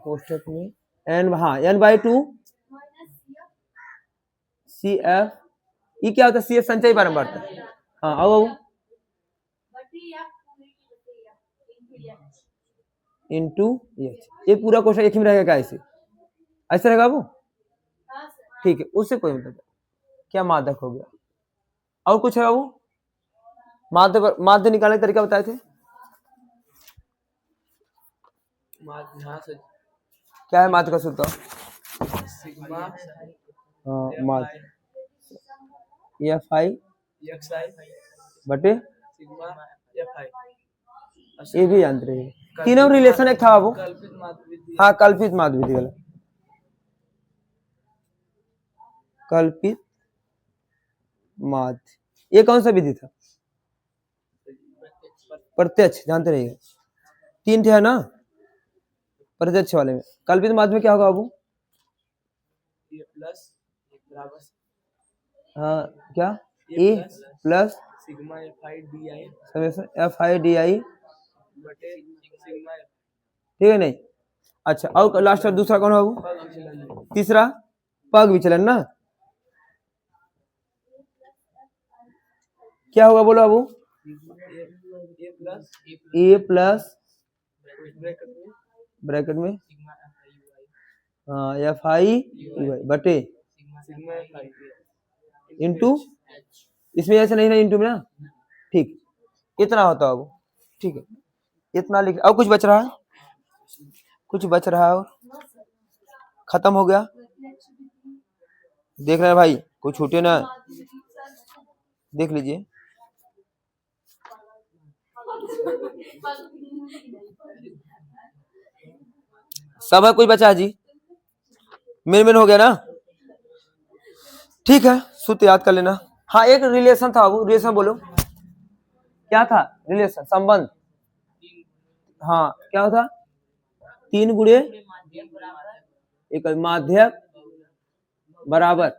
कोष्टक में N, हाँ N/2 CF, ये क्या होता है CF संचय बारंबारता। हाँ आओ इंटू ये पूरा क्वेश्चन एक ही में रहेगा क्या ऐसे, ऐसे रहेगा वो ठीक है, उससे कोई मतलब क्या माध्यक हो गया। और कुछ है वो माध्य, माध्य निकालने का तरीका बताए थे क्या है माध्य का सूत्र। हाँ माध्य FI बटे ये भी जानते रहिए, तीनों रिलेशन एक था वो। हाँ कल्पित माध्य विधि वाला, कल्पित माध्य, ये कौन सा विधि था प्रत्यक्ष, जानते रहिए तीन थे है ना प्रत्यक्ष वाले में। कल्पित माध्य में क्या होगा बाबू, हाँ क्या ए प्लस FI/DI ठीक है नहीं। अच्छा और लास्ट और दूसरा कौन है बाबू, तीसरा पग विचलन ना, क्या होगा बोलो बाबू, ए प्लस ब्रैकेट में हाँ FI बटे इंटू, इसमें ऐसे नहीं ना इंटू में ना, ठीक इतना होता है वो ठीक है, इतना लिख। और कुछ बच रहा है, कुछ बच रहा है और खत्म हो गया, देख रहे हैं भाई कोई छूटे ना, देख लीजिए सब है, कुछ बचा है जी, मेन हो गया ना ठीक है, सूत्र याद कर लेना। हाँ एक रिलेशन था वो, रिलेशन बोलो क्या था, रिलेशन संबंध, हाँ क्या था 3 गुणे एक माध्यक बराबर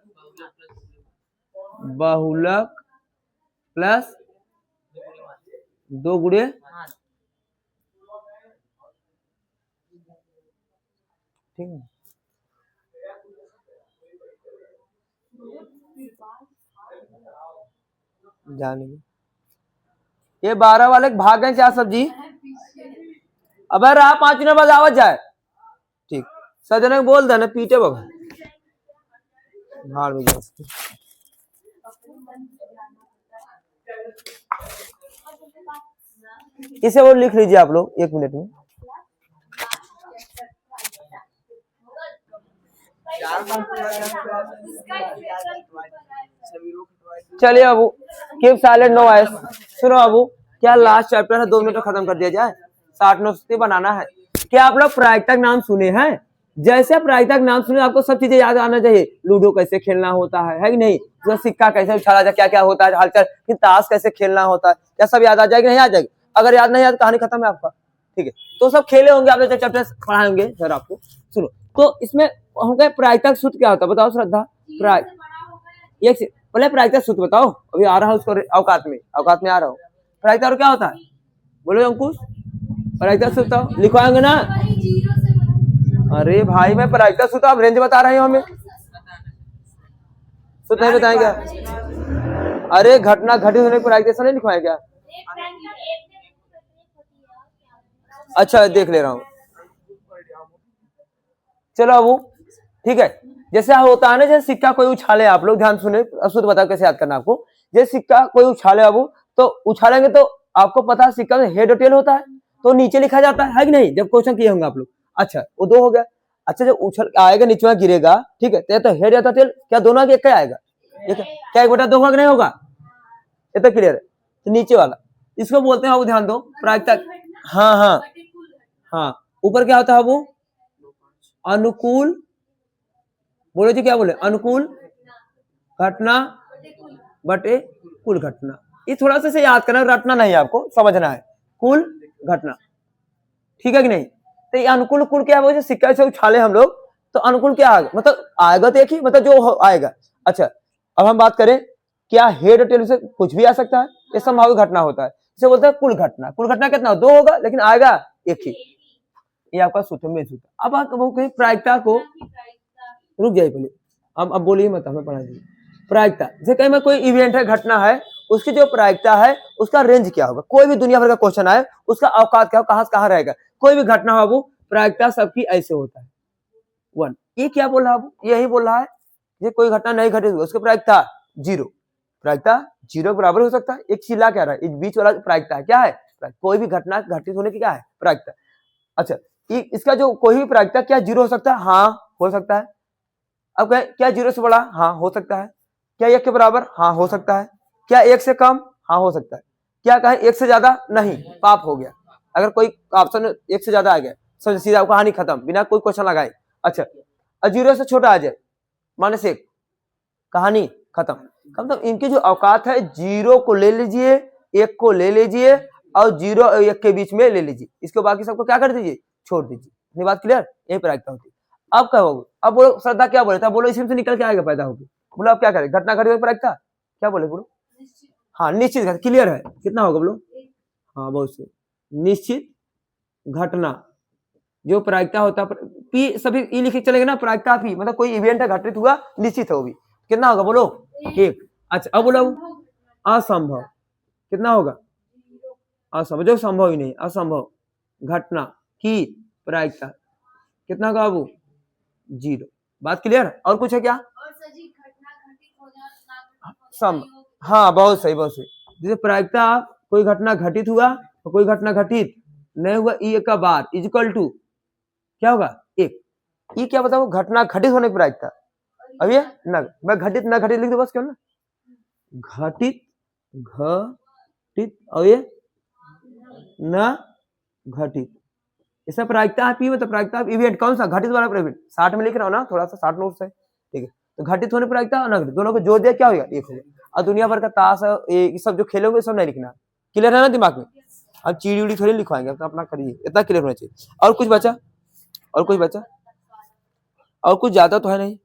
बहुलक प्लस 2 गुणे ठीक है। जानेंगे ये 12 वाले भाग गए क्या सब्जी, अब रहा 5 मिनट बाद आवाज जाए ठीक, सजन बोल देना पीटे बाबा भाड़ में जाओ। इसे वो लिख लीजिए आप लोग 1 मिनट में। चलिए बाबू कीप साइलेंट नो वॉइस, सुनो बाबू क्या लास्ट चैप्टर है 2 मिनट में खत्म कर दिया जाए, 60 नोट्स बनाना है। क्या आप लोग प्रायिकता नाम सुने हैं, जैसे प्रायिकता नाम सुने आपको सब चीजें याद आना चाहिए, लूडो कैसे खेलना होता है कि नहीं, तो सिक्का कैसे उछाला जाए, क्या क्या होता है हलचल, फिर ताश कैसे खेलना होता है, क्या सब याद आ जाएगा नहीं आ जाएगा, अगर याद नहीं आया तो कहानी खत्म है आपका ठीक है। तो सब खेले होंगे आपने चैप्टर पढ़ाएंगे सर आपको, सुनो तो इसमें होगा प्रायिकता सूत्र क्या होता है बताओ श्रद्धा, एक पहले प्रायिकता सूत्र बताओ, अभी आ रहा हूँ उसको औकात में आ रहा हूँ। प्रायिकता क्या होता है बोलो अंकुश, प्रायिकता सूत्र लिखवाएंगे ना, अरे भाई मैं प्रायिकता सूत्र आप रेंज बता रहे हो हमें, सूत्र नहीं बताएंगे, अरे घटना घटित होने की प्रायिकता नहीं लिखवाएंगे क्या, अच्छा देख ले रहा हूँ, चलो अब ठीक है। जैसे होता है ना, जैसे सिक्का कोई उछाले, आप लोग ध्यान सुने, अब बताओ कैसे याद करना आपको। जैसे सिक्का कोई उछाले अब, तो उछालेंगे तो आपको पता है सिक्का में हेड और टेल होता है, तो नीचे लिखा जाता है कि नहीं, जब क्वेश्चन किए होंगे आप लोग। अच्छा वो दो हो गया। अच्छा जब उछल आएगा नीचे में गिरेगा, ठीक है, तो हेड या तो टेल, क्या दोनों आगे एक का आएगा? क्या एक बटा दो होगा कि नहीं होगा? ये तो क्लियर है। तो नीचे वाला इसको बोलते हैं, अब ध्यान दो, प्रायिकता। हाँ हाँ हाँ, ऊपर क्या होता है वो? अनुकूल, बोलो जी क्या बोले? अनुकूल घटना बटे कुल घटना। ये थोड़ा सा से याद करना, रटना नहीं, आपको समझना है। कुल घटना, ठीक है कि नहीं? तो ये अनुकूल कुल क्या है? सिक्का से उछाले हम लोग, तो अनुकूल क्या आएगा? मतलब आएगा तो एक ही, मतलब जो आएगा। अच्छा अब हम बात करें, क्या हेड और टेल से कुछ भी आ सकता है? ये संभावित घटना होता है, इसे बोलते हैं कुल घटना। कुल घटना कितना? दो होगा, लेकिन आएगा एक ही। ये आपका सूत्र में सूत्र। अब आप वो कहीं प्रायिकता को, रुक जाइए पहले, अब बोलिए मत, हमें पढ़ा दीजिए। प्रायिकता जैसे कहीं में कोई इवेंट है, घटना है, उसकी जो प्रायिकता है उसका रेंज क्या होगा? कोई भी दुनिया भर का क्वेश्चन आए, उसका अवकाश क्या हो, कहां से कहां रहेगा, कोई भी घटना हो, वो प्रायिकता सबकी ऐसे होता है 1। ये क्या बोल रहा है? यही बोल रहा है, ये कोई घटना नहीं घटित हुई, उसकी प्रायिकता 0। प्रायिकता 0 के बराबर हो सकता है। एक चिल्ला क्या रहा है, बीच वाला प्रायिकता है, क्या है? कोई भी घटना घटित होने की क्या है? प्रायिकता। अच्छा इसका जो कोई भी प्रायिकता क्या 0 हो सकता है? हाँ हो सकता है। अब क्या 0 से बड़ा? हाँ हो सकता है। क्या 1 के बराबर? हाँ हो सकता है। क्या 1 से कम? हाँ हो सकता है। क्या कहें 1 से ज्यादा? नहीं, पाप हो गया। अगर कोई ऑप्शन 1 से ज्यादा आ गया, समझ सीधा कहानी खत्म, बिना कोई क्वेश्चन लगाए। अच्छा 0 से छोटा आ जाए, माने से कहानी खत्म। कम तो इनकी जो औकात है, 0 को ले लीजिए, 1 को ले लीजिए, और 0 और 1 के बीच में ले लीजिए, इसको बाकी सबको क्या कर दीजिए? छोड़ दीजिए। इतनी बात क्लियर? यही प्रायिकता होती है। अब क्या होगा? अब बोलो श्रद्धा क्या बोले था? बोलो इसमें से निकल के आएगा, पैदा होगी। बोलो अब क्या करें? घटना घटित प्रायिकता क्या बोले? बोलो हाँ निश्चित, क्लियर है? कितना होगा बोलो? हाँ बहुत से। निश्चित घटना जो प्रायिकता होता है, पी सभी ई लिखे चलेगा ना, प्रायिकता पी, मतलब कोई इवेंट है घटित हुआ, निश्चित है वो भी। कितना होगा बोलो? 1। अच्छा अब बोलो असंभव कितना होगा? असंभव, जो संभव ही नहीं, असंभव घटना की प्रायिकता कितना होगा बाबू? 0। बात क्लियर? और कुछ है क्या? सम हाँ बहुत सही, बहुत सही। जैसे प्रायिकता कोई घटना घटित हुआ और कोई घटना घटित नहीं हुआ, ई का बार इक्वल टू क्या होगा? 1। ये क्या बताओ? घटना घटित होने की प्रायिकता। अब ये न, मैं घटित न घटित लिख दो बस, क्यों ना? घटित घटित और ये न घटित, इसका प्रायिकता आप ही, मतलब प्रायिकता इवेंट कौन सा? घटित वाला इवेंट। 60 में लिख रहा हूँ ना, थोड़ा सा 60 नोट से, ठीक है। तो घटित होने प्रायिकता और न घटित, दोनों को जोड़ दिया क्या होगा? 1 होगा। और दुनिया भर का ताश ये सब जो खेलोगे सब नहीं लिखना, क्लियर है ना दिमाग में? अब चीड़ी उड़ी थोड़ी लिखवाएंगे, अपना करिए, इतना क्लियर होना चाहिए। और कुछ बचा? और कुछ बचा? और कुछ ज्यादा तो है नहीं,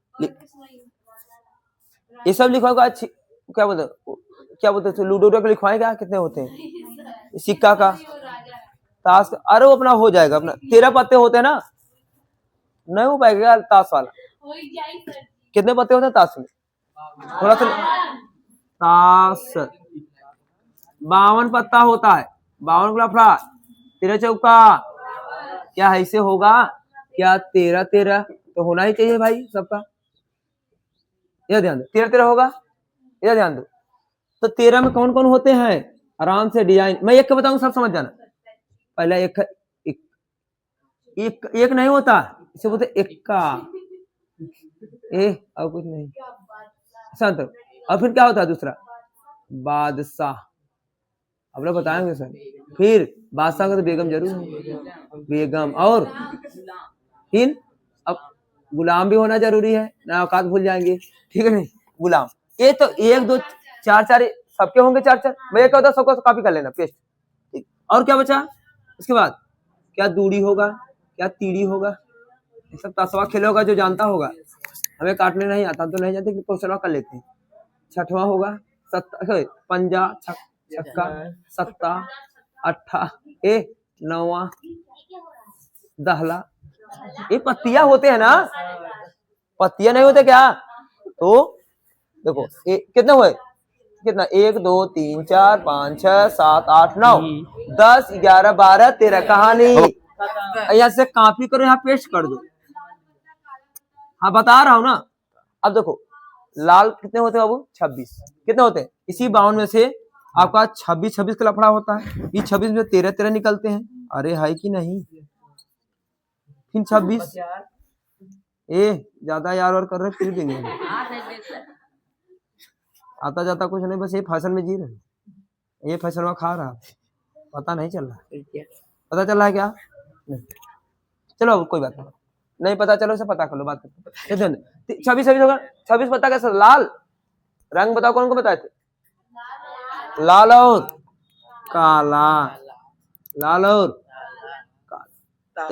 ये सब लिखवाएगा। अच्छी क्या बोलते लूडो का लिखवाएगा, कितने होते हैं? सिक्का का, ताश का, अरे वो अपना हो जाएगा, अपना 13 पत्ते होते हैं ना, नहीं हो पाएगा ताश वाला। कितने पत्ते होते हैं ताश में? थोड़ा सा ताश 52 पत्ता होता है, 52 गुना फड़ा 13 चौका, क्या ऐसे होगा क्या? 13 तो होना ही चाहिए भाई सबका, यह ध्यान दो। 13 होगा, यह ध्यान दो। तो 13 में कौन कौन होते हैं? आराम से डिजाइन मैं एक का बताऊं, सब समझ जाना। पहला एक नहीं होता, इसे बोलते इक्का, और कुछ नहीं, शांत। और फिर क्या होता है दूसरा? बादशाह, अब लोग बताएंगे सर। फिर बादशाह का तो बेगम जरूर है, बेगम। और फिर अब गुलाम भी होना जरूरी है ना, औकात भूल जाएंगे, ठीक है नहीं? गुलाम, ये तो 1 2 4 सबके होंगे, 4 मैं ये कहता सबका कॉपी कर लेना, पेस्ट, ठीक। और क्या बचा? उसके बाद क्या दूड़ी होगा, क्या तीड़ी होगा, ये सब तसवा खेले होगा, जो जानता होगा। हमें काटने नहीं आता तो नहीं जानते, क्वेश्चन कर लेते हैं। 6वां होगा पंजा, छक्का, सत्ता, अट्ठा, 9वां दहला। ये पत्तियां होते हैं ना, पत्तियां नहीं होते क्या? तो देखो कितने हुए? कितना? 1 2 3 4 5 6 7 8 9 10 11 12 13 कहानी यहाँ से कॉपी करो, यहाँ पेस्ट कर दो। हाँ बता रहा हूँ ना। अब देखो लाल कितने होते हैं बाबू, 26 कितने होते हैं, इसी 52 में से आपका 26 का लफड़ा होता है, ये 26 में 13 निकलते हैं। अरे है कि नहीं, फिर 26 ए ज्यादा यार और कर रहे फिर देंगे। आता जाता कुछ नहीं, बस ये फैशन में जी रहे, ये फैशन में खा रहा, पता नहीं चल रहा, पता चल रहा है क्या नहीं। चलो कोई बात नहीं पता, चलो उसे पता कर लो, बात करते। 26 होगा, 26 पता कैसे, लाल रंग बताओ कौन को बताए थे, लाल और काला, लाल और काला।